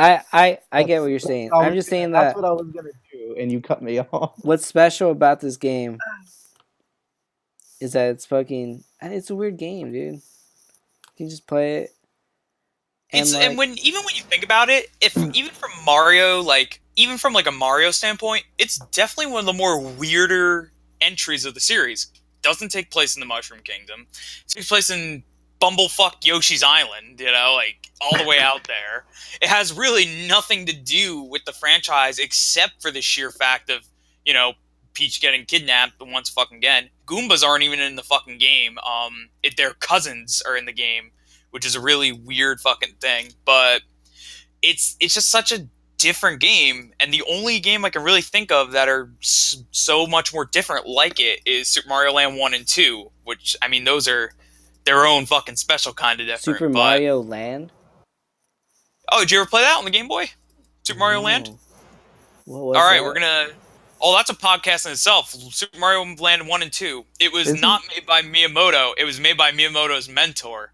I get what you're That's saying. what I I'm was just gonna- saying That's that what I was gonna do, and you cut me off. what's special about this game is that it's a weird game, dude. You can just play it. And when even when you think about it, if even from Mario, like even from like a Mario standpoint, it's definitely one of the more weirder entries of the series. Doesn't take place in the Mushroom Kingdom. It takes place in Bumblefuck Yoshi's Island, like all the way out there. It has really nothing to do with the franchise except for the sheer fact of, Peach getting kidnapped once fucking again. Goombas aren't even in the fucking game. Their cousins are in the game, which is a really weird fucking thing. But it's just such a different game, and the only game I can really think of that are so much more different like it is Super Mario Land 1 and 2, which, I mean, those are their own fucking special kind of different. Super Mario Land. Oh, did you ever play that on the Game Boy? Super Mario Land? What was All right, that? we're gonna... Oh, that's a podcast in itself. Super Mario Land 1 and 2. It was not made by Miyamoto. It was made by Miyamoto's mentor.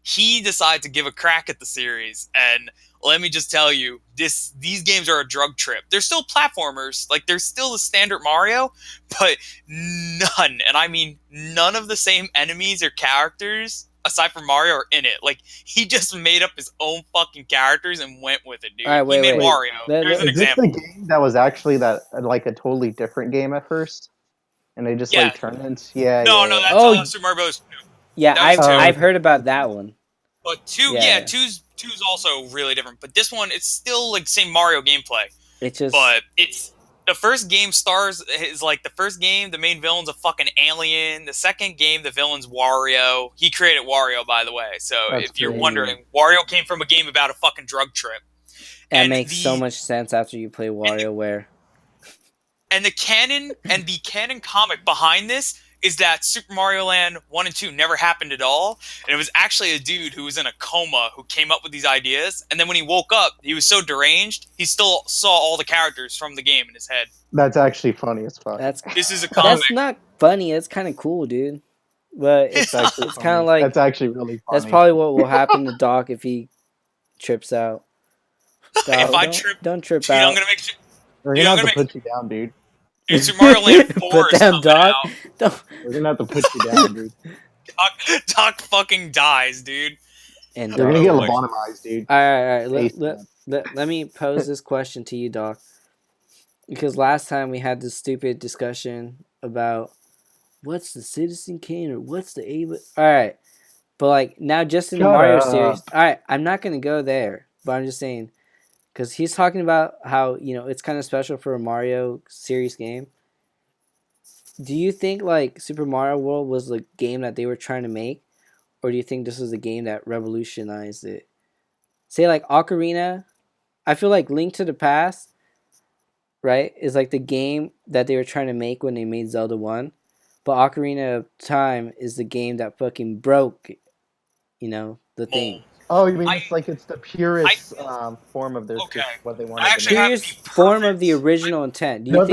He decided to give a crack at the series, and let me just tell you, these games are a drug trip. They're still platformers, like they're still the standard Mario, but none, and I mean none of the same enemies or characters aside from Mario are in it. Like he just made up his own fucking characters and went with it, dude. All right, wait, he made wait. Mario. Here's an Is this example. the game that was actually like a totally different game at first, and they just Yeah. like turned into yeah. No, that's Super Mario Bros. 2. Yeah, That was I've heard about that one. But two's also really different. But this one, it's still like same Mario gameplay. It's just. But it's the first game is like the first game, the main villain's a fucking alien. The second game, the villain's Wario. He created Wario, by the way. So That's if you're crazy. wondering, Wario came from a game about a fucking drug trip. That makes so much sense after you play WarioWare. And the canon comic behind this is that Super Mario Land 1 and 2 never happened at all. And it was actually a dude who was in a coma who came up with these ideas. And then when he woke up, he was so deranged, he still saw all the characters from the game in his head. That's actually funny as fuck. This is a comic. That's not funny. It's kind of cool, dude. But it's kind of like... That's actually really funny. That's probably what will happen to Doc if he trips out. Doc, don't trip dude, out. I'm gonna make sure. We're gonna have to put you down, dude. Dude, Super Mario Land 4 Put is them, coming out. We're gonna have to put you down, dude. Doc fucking dies, dude. And You're gonna get lobotomized, dude. All right. Let me pose this question to you, Doc. Because last time we had this stupid discussion about what's the Citizen Kane or what's the A. All right, but like now, just in the Mario series. All right, I'm not gonna go there, but I'm just saying. Because he's talking about how, it's kind of special for a Mario series game. Do you think, like, Super Mario World was the game that they were trying to make? Or do you think this was a game that revolutionized it? Say, like, Ocarina. I feel like Link to the Past, right, is like the game that they were trying to make when they made Zelda 1. But Ocarina of Time is the game that fucking broke, the thing. Oh, you mean it's the purest form of what they wanted to make. Purest form of the original intent. Do you think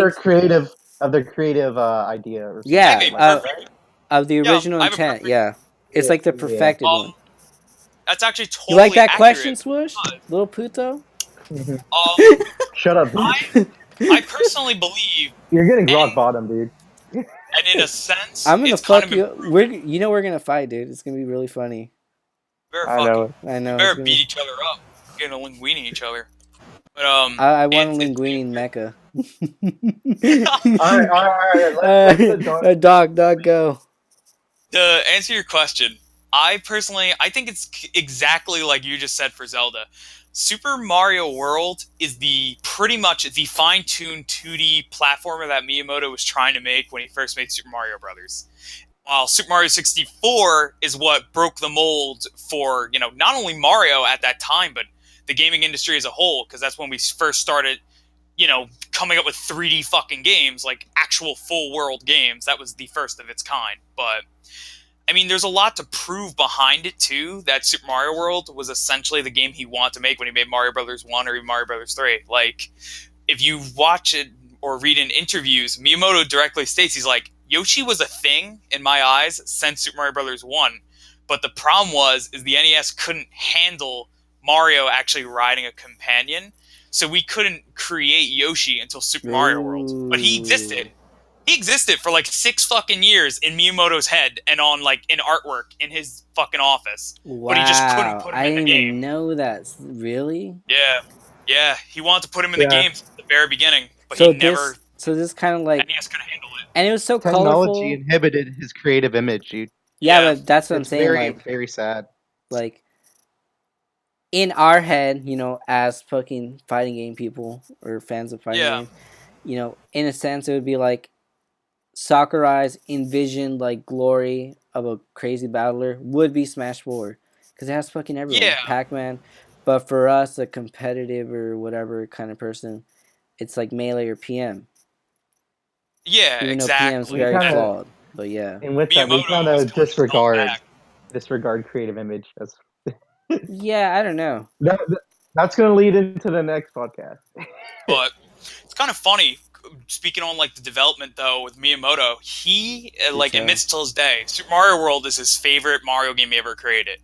their creative idea? Or yeah, of the original intent. Yeah, it's like the perfected one. That's actually totally You like that accurate. question, Swoosh? Little Puto? Shut up, dude. I personally believe you're getting rock bottom, dude. And in a sense, I'm gonna fuck you. We're gonna fight, dude. It's gonna be really funny. I know. I know. Better beat each other up. We're gonna linguini each other. But I want a and linguine in Mecca. All right. Let the dog. Dog, go. to answer your question, I personally, I think it's exactly like you just said for Zelda. Super Mario World is the pretty much the fine-tuned 2D platformer that Miyamoto was trying to make when he first made Super Mario Brothers. While Super Mario 64 is what broke the mold for, not only Mario at that time, but the gaming industry as a whole, because that's when we first started, coming up with 3D fucking games, like actual full world games. That was the first of its kind. But I mean, there's a lot to prove behind it too. That Super Mario World was essentially the game he wanted to make when he made Mario Brothers 1 or even Mario Brothers 3. Like, if you watch it or read in interviews, Miyamoto directly states, he's like, Yoshi was a thing in my eyes since Super Mario Brothers 1, but the problem is the NES couldn't handle Mario actually riding a companion, so we couldn't create Yoshi until Super Mario World. But he existed. Ooh. He existed for like 6 fucking years in Miyamoto's head and on like in artwork in his fucking office. But he just couldn't Wow. put him I in the didn't game. even know that. Really? Yeah. Yeah. He wanted to put him in the Yeah. game from the very beginning, but So he never this kind of like, NES couldn't handle it. and it was so Technology colorful. inhibited his creative image, dude. Yeah, Yeah. but that's what I'm It's saying. very, very sad. Like in our head, as fucking fighting game people or fans of fighting Yeah. game, in a sense, it would be like Sakurai's envisioned like glory of a crazy battler would be Smash 4 because it has fucking everyone, Yeah. Pac-Man. But for us, a competitive or whatever kind of person, it's like Melee or PM. Yeah, Even though PM's exactly. We very kinda- flawed, but yeah. And with that, we kind Miyamoto was of pulling his thumb back. disregard creative image. Yeah, I don't know. That's going to lead into the next podcast. But it's kind of funny. Speaking on like the development though with Miyamoto, he like tell. admits till his day, Super Mario World is his favorite Mario game he ever created.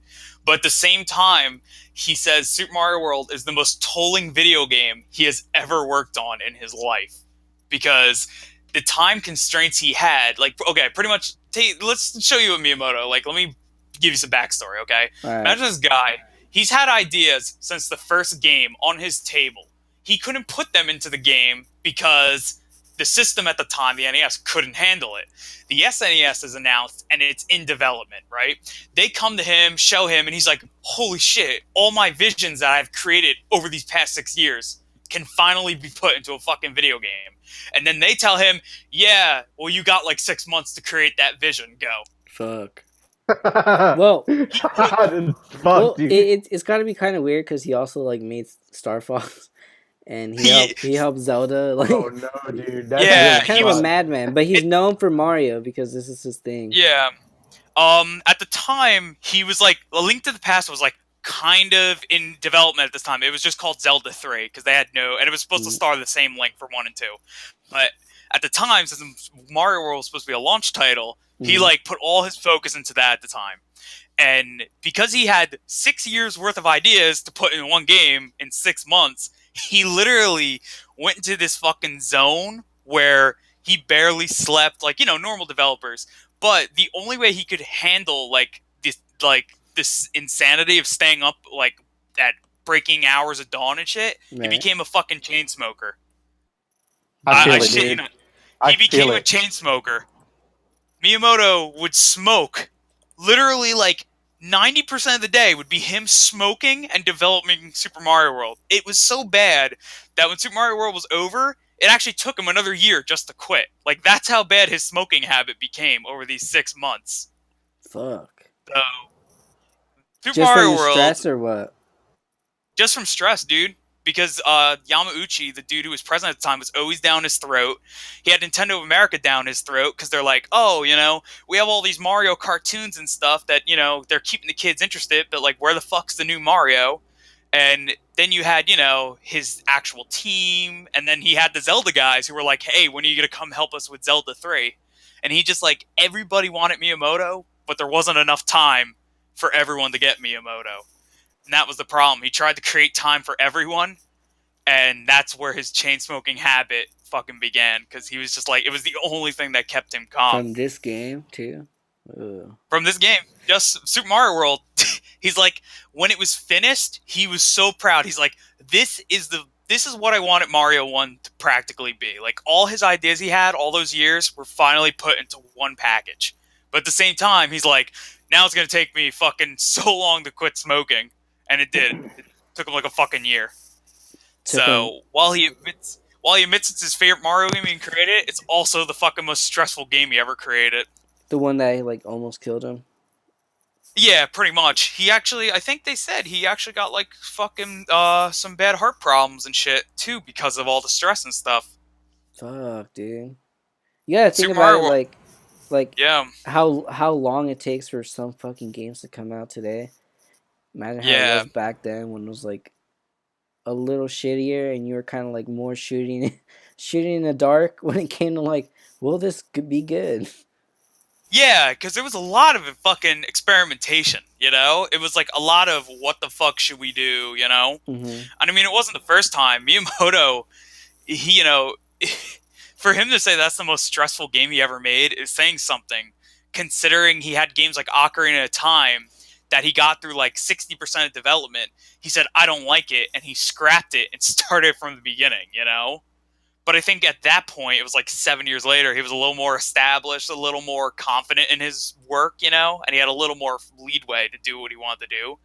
But at the same time, he says Super Mario World is the most tolling video game he has ever worked on in his life because the time constraints he had, like, okay, pretty much. Let's show you what Miyamoto. Like, let me give you some backstory. Okay, All right. imagine this guy. He's had ideas since the first game on his table. He couldn't put them into the game because the system at the time, the NES, couldn't handle it. The SNES is announced and it's in development, right? They come to him, show him, and he's like, holy shit, all my visions that I've created over these past 6 years can finally be put into a fucking video game. And then they tell him, yeah, well, you got like 6 months to create that vision. Go. Fuck. Well, Fuck, dude. it's got to be kind of weird because he also like made Star Fox, and he helped Zelda. Like, Oh no, dude. That's Yeah, he's kind he of was- a madman, but he's known for Mario because this is his thing. Yeah. At the time, he was like, A Link to the Past was like kind of in development at this time. It was just called Zelda 3 because they had and it was supposed to star the same Link for 1 and 2. But at the time, since Mario World was supposed to be a launch title, he like put all his focus into that at the time. And because he had 6 years worth of ideas to put in one game in 6 months, he literally went into this fucking zone where he barely slept, like, normal developers. But the only way he could handle this insanity of staying up like at breaking hours of dawn and shit, he Right. became a fucking chain smoker. I feel I it, shit you dude. not. I He became feel a it. chain smoker. Miyamoto would smoke literally like 90% of the day would be him smoking and developing Super Mario World. It was so bad that when Super Mario World was over, it actually took him another year just to quit. Like, that's how bad his smoking habit became over these 6 months. Fuck. So, Super Just Mario from World, stress or what? just from stress, dude. Because Yamauchi, the dude who was president at the time, was always down his throat. He had Nintendo of America down his throat because they're like, oh, we have all these Mario cartoons and stuff that, they're keeping the kids interested, but like, where the fuck's the new Mario? And then you had, his actual team, and then he had the Zelda guys who were like, hey, when are you going to come help us with Zelda 3? And he just like, everybody wanted Miyamoto, but there wasn't enough time for everyone to get Miyamoto. And that was the problem. He tried to create time for everyone, and that's where his chain-smoking habit fucking began, because he was just like, it was the only thing that kept him calm. From this game too. Ugh. From this game, just Super Mario World, he's like, when it was finished, he was so proud. He's like, this is this is what I wanted Mario 1 to practically be. Like, all his ideas he had all those years were finally put into one package. But at the same time, he's like, now it's going to take me fucking so long to quit smoking. And it did. It took him like a fucking year. Took him So, while he admits it's his favorite Mario game he created, it's also the fucking most stressful game he ever created. the one that like almost killed him. Yeah, pretty much. He actually, I think they said he actually got like fucking some bad heart problems and shit too because of all the stress and stuff. Fuck, dude. You gotta think Super about Mario it World, like yeah, how long it takes for some fucking games to come out today. Imagine how it yeah, was back then when it was like a little shittier and you were kind of like more shooting shooting in the dark when it came to like, will this be good? yeah. Because there was a lot of fucking experimentation. You know, it was like a lot of what the fuck should we do? You know, Mm-hmm. and I mean, it wasn't the first time Miyamoto. He, you know, for him to say that's the most stressful game he ever made is saying something, considering he had games like Ocarina of Time that he got through like 60% of development. He said, I don't like it, and he scrapped it and started from the beginning, you know? But I think at that point, it was like 7 years later, he was a little more established, a little more confident in his work, you know? And he had a little more leadway to do what he wanted to do.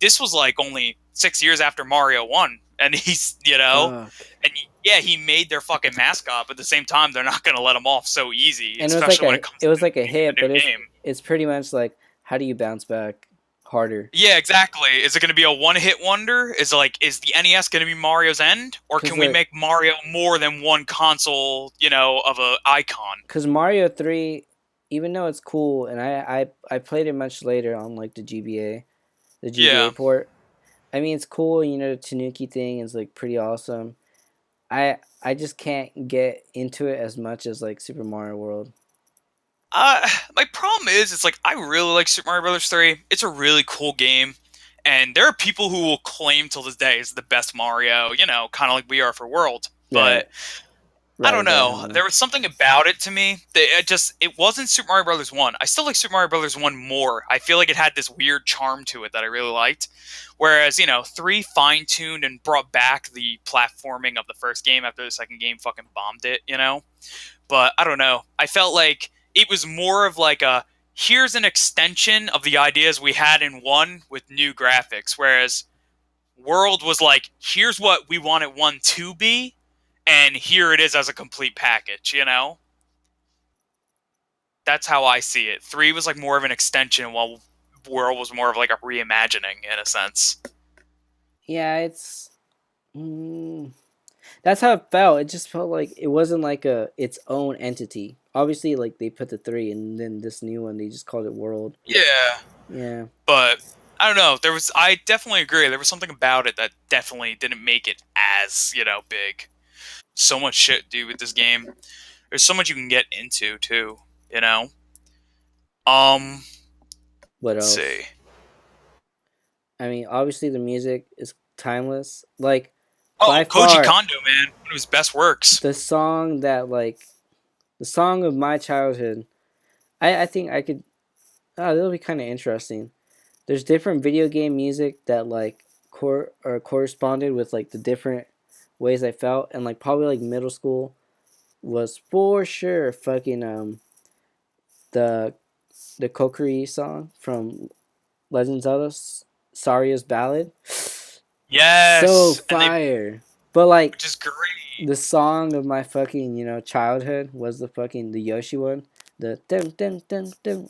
This was like only 6 years after Mario 1. And he's, you know, Fuck. and yeah, he made their fucking mascot, but at the same time, they're not going to let him off so easy, And especially when it comes it to was like a making hit, a new but game. it's pretty much like, how do you bounce back harder? Yeah, exactly. Is it going to be a one-hit wonder? Is the NES going to be Mario's end, or Because can we make Mario more than one console, you know, of a icon? because Mario 3, even though it's cool, and I played it much later on like the GBA Yeah. port. I mean, it's cool. You know, the Tanuki thing is like pretty awesome. I just can't get into it as much as like Super Mario World. My problem is, it's like I really like Super Mario Brothers 3. It's a really cool game, and there are people who will claim till this day it's the best Mario. You know, kind of like we are for World, Right, but I right, don't right. I know. don't know. There was something about it to me that it wasn't Super Mario Brothers 1. I still like Super Mario Brothers 1 more. I feel like it had this weird charm to it that I really liked. Whereas, you know, 3 fine-tuned and brought back the platforming of the first game after the second game fucking bombed it, you know? But I don't know. I felt like it was more of like a here's an extension of the ideas we had in 1 with new graphics, whereas World was like, here's what we wanted 1 to be, and here it is as a complete package, you know? That's how I see it. 3 was like more of an extension, while World was more of like a reimagining in a sense. Yeah, it's. Mm, that's how it felt. It just felt like it wasn't like its own entity. Obviously, like they put the 3, and then this new one they just called it World. Yeah, Yeah. but I don't know. I definitely agree. There was something about it that definitely didn't make it as, you know, big. So much shit, dude, with this game. There's so much you can get into too, you know? Um, What let's see. else? I mean, obviously the music is timeless. Like Oh, by Koji far, Kondo, man. One of his best works. the song the song of my childhood. I think I could. Oh, that'll be kind of interesting. There's different video game music that like corresponded with like the different ways I felt, and like probably like middle school was for sure fucking the Kokiri song from Legend of Zelda, Saria's Ballad. So Yes, fire. But like which is great. the song of my fucking, childhood was the Yoshi one. The dum dum dum dum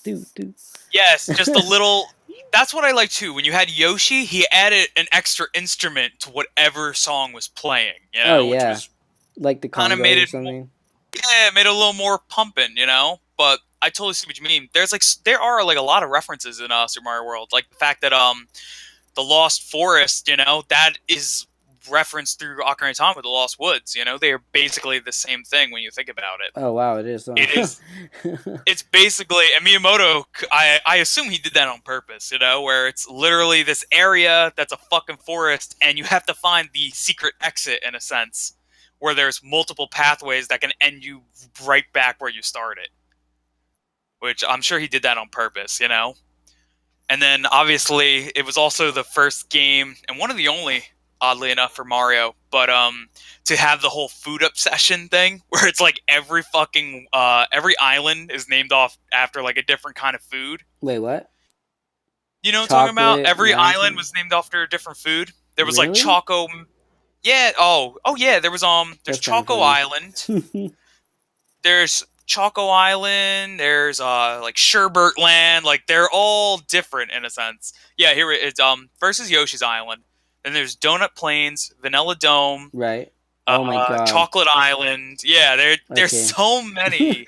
do do. Yes, just a little. That's what I like too. When you had Yoshi, he added an extra instrument to whatever song was playing, you Oh know, which yeah. was Like the kind of made congos or it something. yeah, it made it a little more pumping, you know. But I totally see what you mean. There are like a lot of references in Super Mario World, like the fact that the Lost Forest, you know, that is referenced through Ocarina of Time with the Lost Woods. You know, they are basically the same thing when you think about it. Oh wow, it is. It is. It's basically, and Miyamoto, I assume he did that on purpose, you know, where it's literally this area that's a fucking forest, and you have to find the secret exit in a sense, where there's multiple pathways that can end you right back where you started. Which I'm sure he did that on purpose, you know. And then obviously it was also the first game and one of the only oddly enough, for Mario. But to have the whole food obsession thing, where it's like every fucking every island is named off after like a different kind of food. Wait, what? You know what I'm talking about? Chocolate Every island mountain? was named after a different food. There was like Really? Choco. Yeah. Oh yeah. There's That's kind of Choco Island. funny. There's Choco Island. There's like Sherbert Land. Like they're all different in a sense. Yeah. Here it's first is Yoshi's Island. Then there's Donut Plains, Vanilla Dome, Right. Oh my god. Chocolate Island. Yeah. There's Okay. so many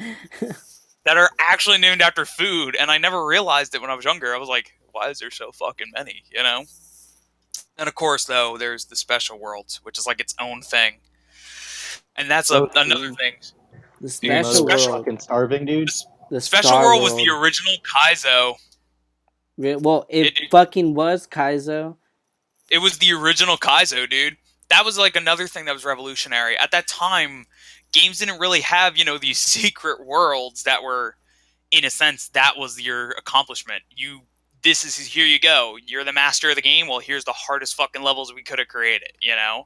that are actually named after food, and I never realized it when I was younger. I was like, why is there so fucking many? You know. And of course, though, there's the Special World, which is like its own thing, and that's So another true. thing. The Dude, special mother was Special world. fucking starving, dude. The Special Star World was the World. original Kaizo. Well, it It fucking was Kaizo. it was the original Kaizo, dude. That was like another thing that was revolutionary at that time. Games didn't really have these secret worlds that were, in a sense, that was your accomplishment. This is here you go. You're the master of the game. Well, here's the hardest fucking levels we could have created. And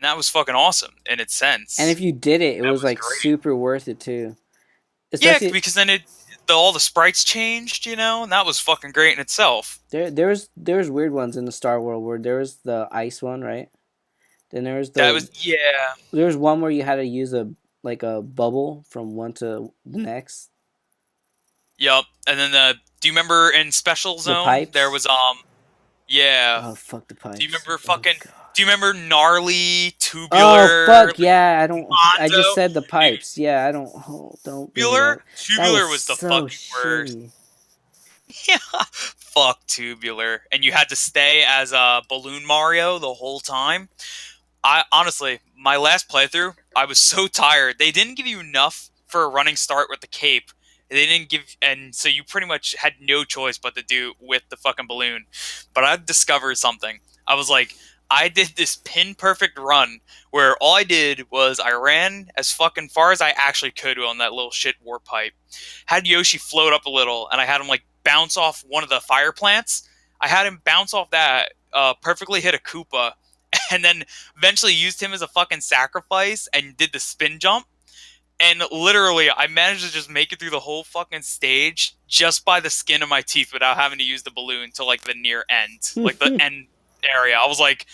that was fucking awesome in its sense. And if you did it, it That was was like great. super worth it too. Yeah, Especially because then all the sprites changed, and that was fucking great in itself. there was weird ones in the Star World where there was the ice one, right? Then there was That was there was one where you had to use a bubble from one to the next. Yep. And then do you remember in Special Zone pipes? there was yeah. Oh fuck the pipes. Do you remember God. Do you remember gnarly tubular? Oh fuck yeah! I don't. I Monzo? just said the pipes. Yeah, I don't. Oh, don't bring it up. Tubular was the so fucking worst. shitty. Yeah, fuck Tubular. And you had to stay as a Balloon Mario the whole time. I honestly, my last playthrough, I was so tired. They didn't give you enough for a running start with the cape. They didn't give, and so you pretty much had no choice but to do with the fucking balloon. But I discovered something. I was like, I did this pin perfect run where all I did was I ran as fucking far as I actually could on that little shit warp pipe. Had Yoshi float up a little, and I had him like bounce off one of the fire plants. I had him bounce off that, perfectly hit a Koopa, and then eventually used him as a fucking sacrifice and did the spin jump. And literally, I managed to just make it through the whole fucking stage just by the skin of my teeth without having to use the balloon to like the near end, like the end area. I was like,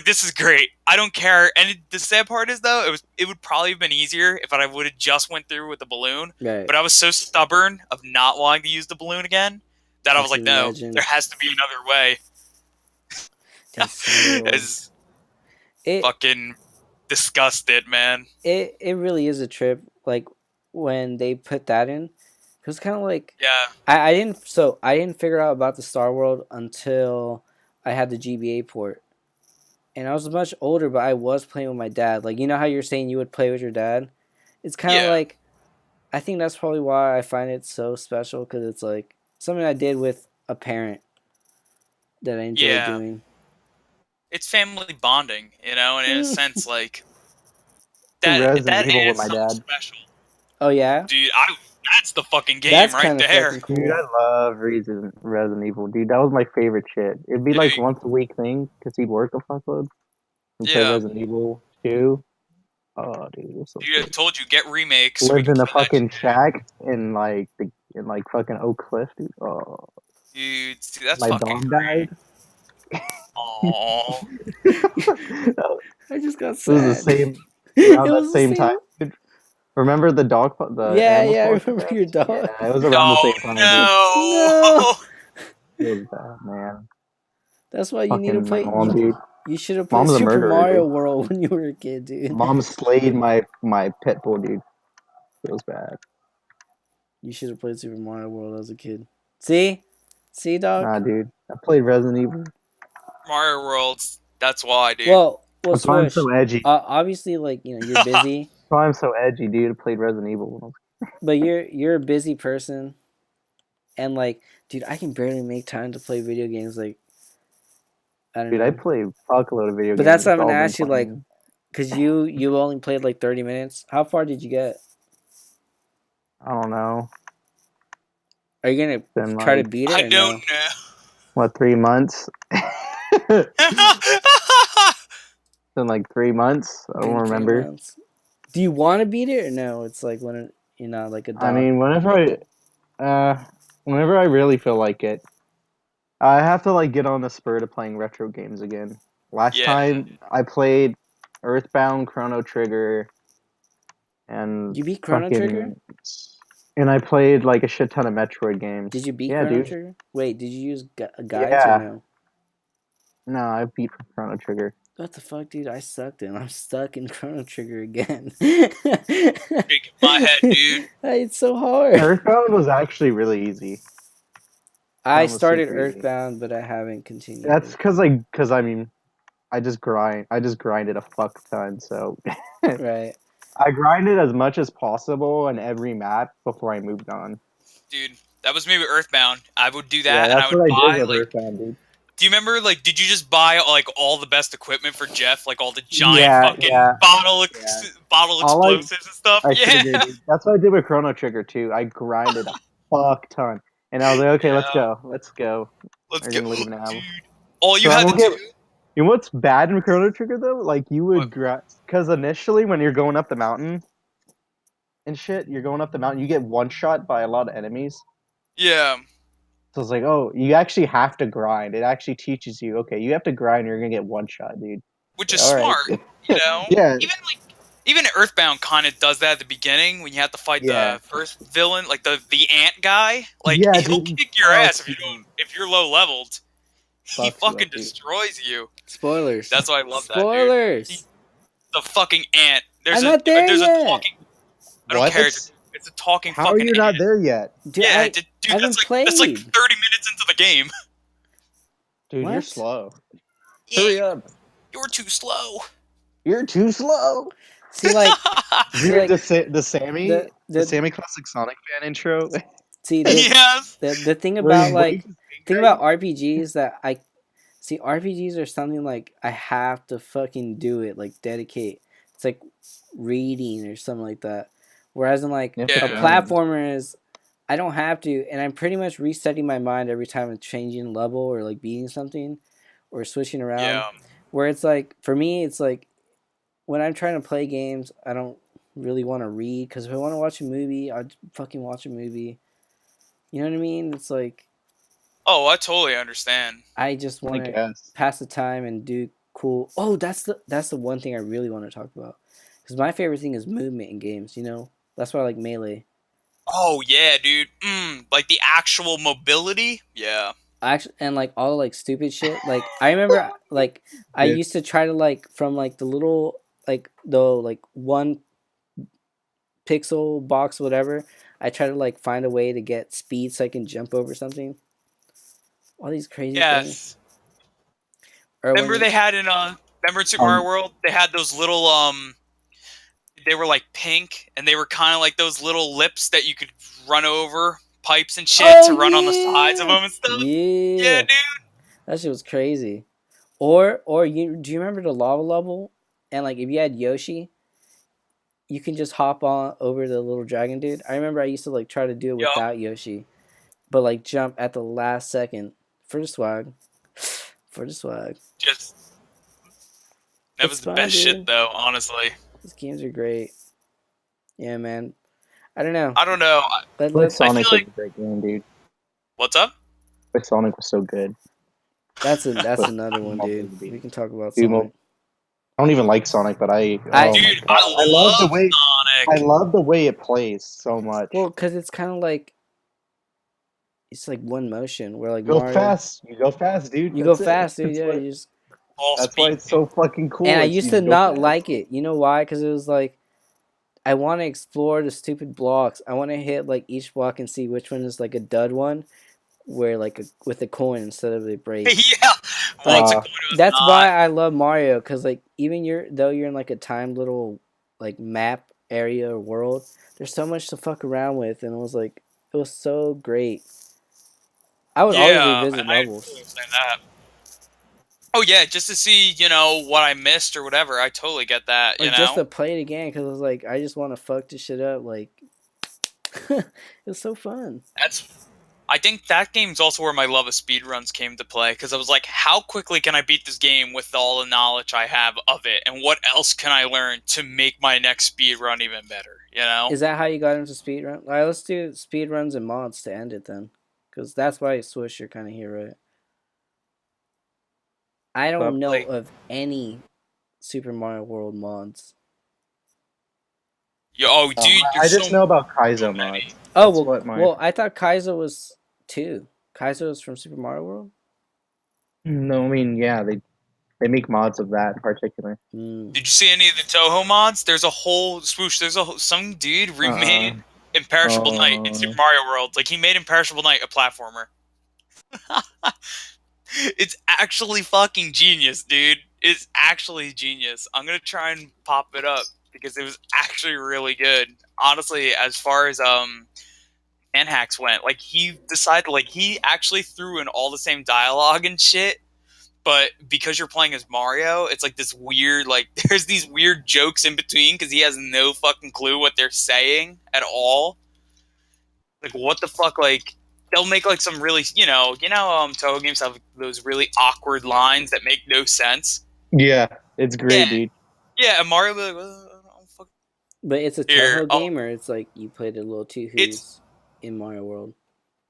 this is great. I don't care. And the sad part is though, it would probably have been easier if I would have just went through with the balloon. Right. But I was so stubborn of not wanting to use the balloon again that I was like, no, legend. there has to be another way. As fucking disgusted, man. It really is a trip. Like when they put that in, it was kind of like yeah. I didn't figure out about the Star World until I had the GBA port, and I was much older, but I was playing with my dad. Like, you know how you're saying you would play with your dad? It's kind of like, I think that's probably why I find it so special, because it's like something I did with a parent that I enjoy doing. It's family bonding, and in a sense, like Resident Evil is with my dad. Special. Oh yeah, dude, that's the fucking game that's right there. Cool. Dude, I love Resident Evil, dude. That was my favorite shit. It'd be like once a week thing because he'd work a fuckload and play Resident Evil 2. Oh, dude, so dude, I told you get remakes. Lived in a fucking shack in like fucking Oak Cliff, dude. Oh, dude, that's my fucking dog great. died. Aww. I just got sad. It was the same. Around that same time. Dude. Remember the dog? Yeah, I remember your dog. Yeah, it was around the same time. No. It was bad, man. That's why you need to play. Mom, dude. You should have played Super Mario World when you were a kid, dude. Mom slayed my pit bull, dude. It was bad. You should have played Super Mario World as a kid. See, dog. Nah, dude. I played Resident Evil. Mario Worlds. That's why, dude. Well, that's why I'm so edgy. Obviously, like, you're busy. That's why I'm so edgy, dude. I played Resident Evil. But you're a busy person, and like, dude, I can barely make time to play video games. Like, I don't know. I play a fuckload of video games. But that's what I'm gonna ask you, like, because you only played like 30 minutes. How far did you get? I don't know. Are you gonna try to beat it? I don't know. What, 3 months? in like 3 months. I don't In remember. months. Do you want to beat it or no? It's like when you're not like a I dog. mean, whenever I really feel like it, I have to like get on the spur to playing retro games again. Last Yeah, time I played Earthbound, Chrono Trigger, and You beat Chrono Trigger? fucking, and I played like a shit ton of Metroid games. Did you beat Yeah, Chrono dude. Trigger? Wait, did you use guides or Yeah. no? No, I beat Chrono Trigger. What the fuck, dude? I sucked and I'm stuck in Chrono Trigger again. shaking my head, dude. It's so hard. Earthbound was actually really easy. I Earthbound was started super easy. Earthbound, but I haven't continued That's it. because I mean, I just grinded a fuck ton. So Right. I grinded as much as possible in every map before I moved on. Dude, that was me with Earthbound. I would do Yeah, that, and I that's would what I did buy with like. Earthbound, dude. Do you remember, like, did you just buy, like, all the best equipment for Jeff? Like, all the giant Yeah, fucking bottle yeah. bottle All explosives and stuff? I Yeah. figured, dude. That's what I did with Chrono Trigger too. I grinded a fuck ton, and I was like, okay, let's Yeah. go, let's go. Let's We're go. gonna leave Dude. now. All you So I had will to do. get. You know what's bad in Chrono Trigger though? Like you What? would because initially when you're going up the mountain and shit, you're going up the mountain, you get one shot by a lot of enemies. Yeah. So it's like, oh, you actually have to grind. It actually teaches you, okay, you have to grind. Or you're gonna get one shot, dude. Which Like, is all right. smart, you know? Yeah, Even Earthbound kind of does that at the beginning when you have to fight yeah, the first villain, like the ant guy. Like, yeah, he'll dude. kick your ass Fucks if you you don't, if you're low leveled. He fucks you fucking up, dude. destroys you. Spoilers. That's why I love that, dude. Spoilers. The fucking ant. I'm not there There's a yet. talking. I don't What? care. It's a talking How are fucking you not ant. there yet, Dude, Yeah, I dude, haven't that's like played. 30 minutes into the game. dude? You're What? slow. Yeah, Hurry up. you're too slow. You're too slow. See, like, see, Dude, like the Sammy the Classic Sonic fan intro. see Yes. the thing Where about his voice like is thing great. about RPGs that I see RPGs are something like I have to fucking do it, like dedicate. It's like reading or something like that. Whereas in like You have a to Yeah. grind. platformer is I don't have to, and I'm pretty much resetting my mind every time I'm changing level or like beating something or switching around. Yeah. Where it's like for me, it's like when I'm trying to play games, I don't really want to read because if I want to watch a movie, I'd fucking watch a movie. You know what I mean? It's like Oh, I totally understand. I just I want to guess. pass the time and do cool. Oh, that's the one thing I really want to talk about. Because my favorite thing is movement in games. You know, that's why I like Melee. Oh yeah, dude. Like the actual mobility. Yeah. Actually, and like all the like stupid shit. Like I remember, like I Yeah. used to try to like from like the little like the like 1 pixel box, whatever. I try to like find a way to get speed so I can jump over something. All these crazy things. Yes. Or when Remember you, they had in remember in Super Mario Um, World they had those little they were like pink and they were kind of like those little lips that you could run over pipes and shit oh to run on the sides of yeah, them and stuff. Yeah, yeah, dude. that shit was crazy. Or you do you remember the lava level? And like if you had Yoshi, you can just hop on over the little dragon dude. I remember I used to like try to do it Yup. without Yoshi, but like jump at the last second for the swag. For the swag. Just that It's was the fun, best shit dude. though, honestly. These games are great. Yeah, man. I don't know. I don't know. like Let's. I feel Sonic was like a great game, dude. what's up? Like Sonic was so good. That's But another one, dude. We can talk about dude, Sonic. I don't even like Sonic, but I oh my Dude, god, I I love the love way Sonic. it plays so much. well, cause it's kind of like it's like one motion where like Go Mario, fast, you go fast, dude. you go That's it. fast, dude. Yeah, you just. All That's why speed. it's so fucking cool. And I It's, used you to just go not fast. like it. You know why? Cause it was like I want to explore the stupid blocks. I want to hit like each block and see which one is like a dud one, where like with a coin instead of a break. Yeah. Like Once a coin was that's not. why I love Mario, cause like even though you're in like a timed little like map area or world, there's so much to fuck around with, and it was so great. I would always Yeah, revisit and I levels, totally understand that. Oh yeah, just to see, what I missed or whatever. I totally get that, or just to play it again, cause I was like, I just want to fuck this shit up. Like, it was so fun. That's I think that game's also where my love of speedruns came to play because I was like, how quickly can I beat this game with all the knowledge I have of it, and what else can I learn to make my next speedrun even better? You know? Is that how you got into speedrun? All right, let's do speedruns and mods to end it then, because that's why Swish you're kind of here, right? I don't But know Like, of any Super Mario World mods. oh, dude, I there's just know about Kaizo mods. many. Oh That's well, what my. well I thought Kaizo was too. Kaizo was from Super Mario World. No, I mean, yeah, they make mods of that in particular. Mm. Did you see any of the Toho mods? There's a whole swoosh. Some dude Uh, remade Imperishable Night in uh, Super Mario World. Like he made Imperishable Night a platformer. It's actually fucking genius, dude. It's actually genius. I'm gonna try and pop it up because it was actually really good. Honestly, as far as fan hacks went, like he decided, like he actually threw in all the same dialogue and shit. But because you're playing as Mario, it's like this weird, like there's these weird jokes in between because he has no fucking clue what they're saying at all. Like what the fuck, like they'll make like some really, Toho games have those really awkward lines that make no sense. yeah, it's Yeah, great, dude. yeah, and Mario will be like, oh, fuck But it's a here. Toho Oh, game, or it's like you played a little two it's who's in Mario World.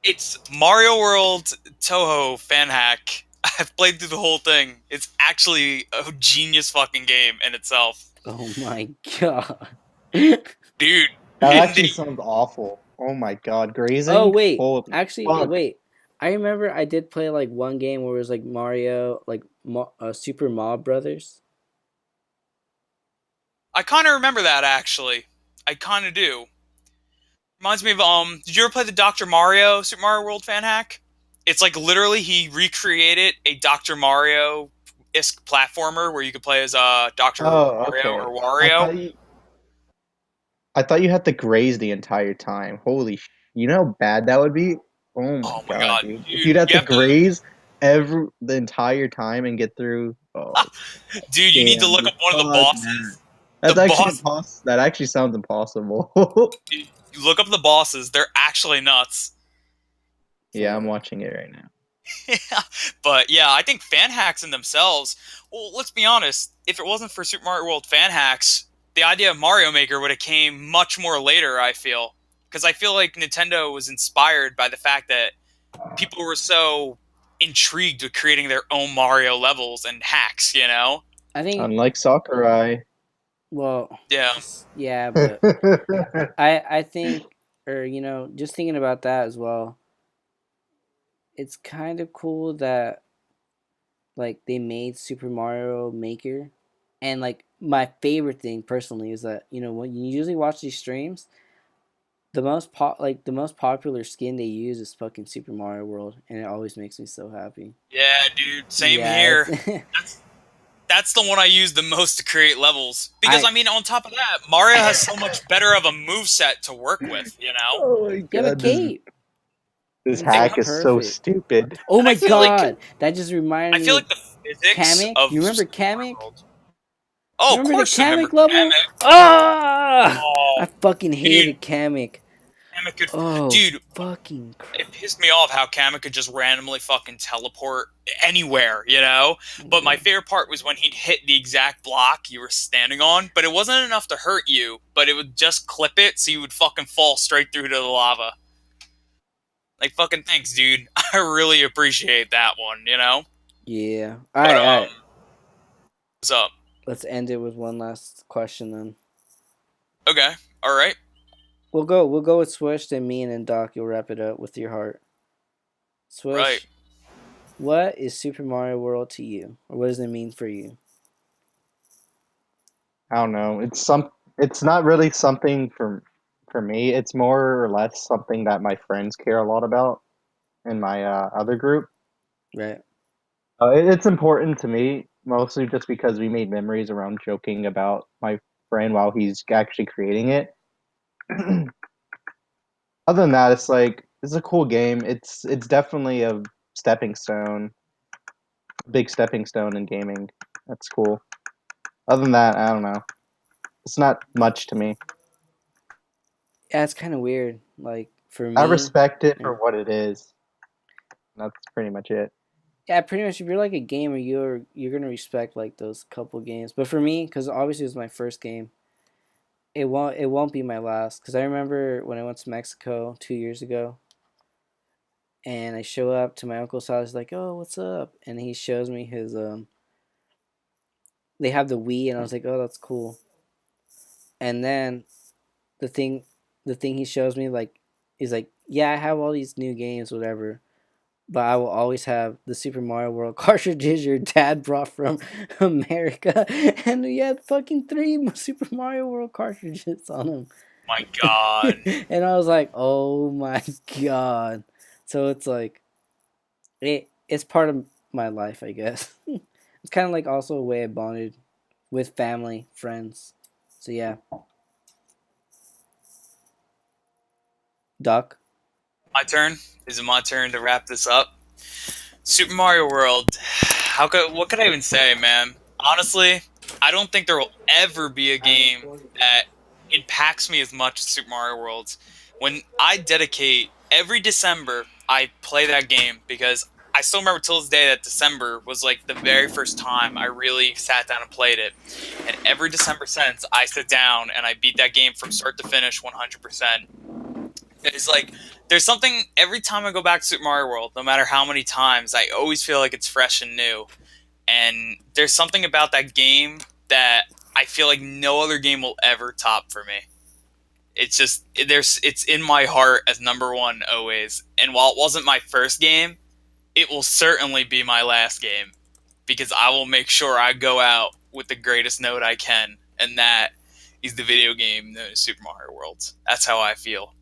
it's Mario World Toho fan hack. I've played through the whole thing. It's actually a genius fucking game in itself, Oh my god. dude. That And actually sounds awful. Oh my god, Oh grazing? wait, Holy actually fuck. wait. I remember I did play like one game where it was like Mario, like Super Mob Brothers. I kind of remember that actually. I kind of do. Reminds me of Did you ever play the Dr. Mario Super Mario World fan hack? It's like literally he recreated a Dr. Mario isk platformer where you could play as Dr. Oh, Mario okay. or I Wario. thought you I thought you had to graze the entire time. Holy you know how bad that would be? Oh my Oh my god, god, dude. If dude! you'd have You to have to, graze the entire time and get through, oh dude. You need to damn, look dude. up one of the Fuck that. bosses. The That's actually boss. impossible. That actually sounds impossible. Dude, you look up the bosses. They're actually nuts. Yeah, I'm Fuck. watching it right now. But yeah, I think fan hacks in themselves. Well, let's be honest. If it wasn't for Super Mario World fan hacks, the idea of Mario Maker would have came much more later. I feel because I feel like Nintendo was inspired by the fact that people were so intrigued with creating their own Mario levels and hacks. You know? I think Unlike Sakurai. well, Yeah. yeah, but I think, or just thinking about that as well. It's kind of cool that like they made Super Mario Maker, and like my favorite thing personally is that when you usually watch these streams, the most popular skin they use is fucking Super Mario World, and it always makes me so happy. Yeah, dude. Same Yeah, here. That's the one I use the most to create levels. Because I I mean, on top of that, Mario has so much better of a move set to work with. You know? Oh my you have a god, cape. this It's hack like is so perfect. stupid. Oh And my god, that just reminded I me feel of like the physics Kamek. of You remember Super Mario Kamek? World. Oh, You of remember the course, I remember Kamek level? Kamek. Ah, I Oh, fucking dude, hated Kamek. Kamek could, Oh, dude. fucking It pissed me off how Kamek could just randomly fucking teleport anywhere, you know? But my yeah. favorite part was when he'd hit the exact block you were standing on, but it wasn't enough to hurt you, but it would just clip it so you would fucking fall straight through to the lava. Like, fucking thanks, dude. I really appreciate that one, you know? Yeah. But, All right. what's up? Let's end it with one last question then. Okay, alright, We'll go with Swish, then me and then Doc. You'll wrap it up with your heart. right. Swish, what is Super Mario World to you, or what does it mean for you? I don't know. It's not really something for me. It's more or less something that my friends care a lot about in my other group. Right. It's important to me mostly just because we made memories around joking about my friend while he's actually creating it. Other than that, it's a cool game. It's definitely a stepping stone, big stepping stone in gaming. That's cool. Other than that, I don't know. It's not much to me. Yeah, it's kind of weird. Like For I me, respect it for yeah. what it is. That's pretty much it. Yeah, pretty much. If you're like a gamer, you're gonna respect like those couple games. But for me, because obviously it was my first game, it won't be my last. Because I remember when I went to Mexico 2 years ago, and I show up to my uncle's house, like, oh, what's up? And he shows me his they have the Wii, and I was like, oh, that's cool. And then the thing, the thing he shows me like, is like, yeah, I have all these new games, whatever. But I will always have the Super Mario World cartridges your dad brought from America, and we had fucking three Super Mario World cartridges on them. My God. And I was like, oh my god. So it's like it's part of my life, I guess. It's kind of like also a way I bonded with family, friends. So yeah, Doc. My turn. Is it my turn to wrap this up? Super Mario World. What could I even say, man? Honestly, I don't think there will ever be a game that impacts me as much as Super Mario World. When I dedicate every December, I play that game because I still remember till this day that December was like the very first time I really sat down and played it. And every December since, I sit down and I beat that game from start to finish 100%. It's like there's something every time I go back to Super Mario World, no matter how many times, I always feel like it's fresh and new. And there's something about that game that I feel like no other game will ever top for me. It's just it's in my heart as number one always. And while it wasn't my first game, it will certainly be my last game because I will make sure I go out with the greatest note I can, and that is the video game known as Super Mario World. That's how I feel.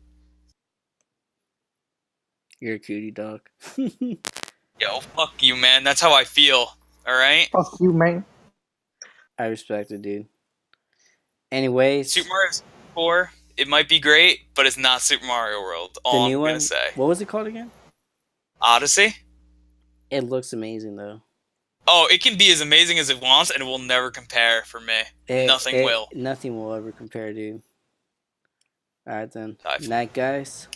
You're a cutie, Doc. Yo, fuck you, man. That's how I feel. All right. Fuck you, man. I respect it, dude. Anyways, Super Mario 4, it might be great, but it's not Super Mario World. the All new I'm gonna one. say. What was it called again? Odyssey. It looks amazing though. Oh, it can be as amazing as it wants, and it will never compare for me. Nothing will. Nothing will ever compare, dude. All right then. I feel. Night, guys.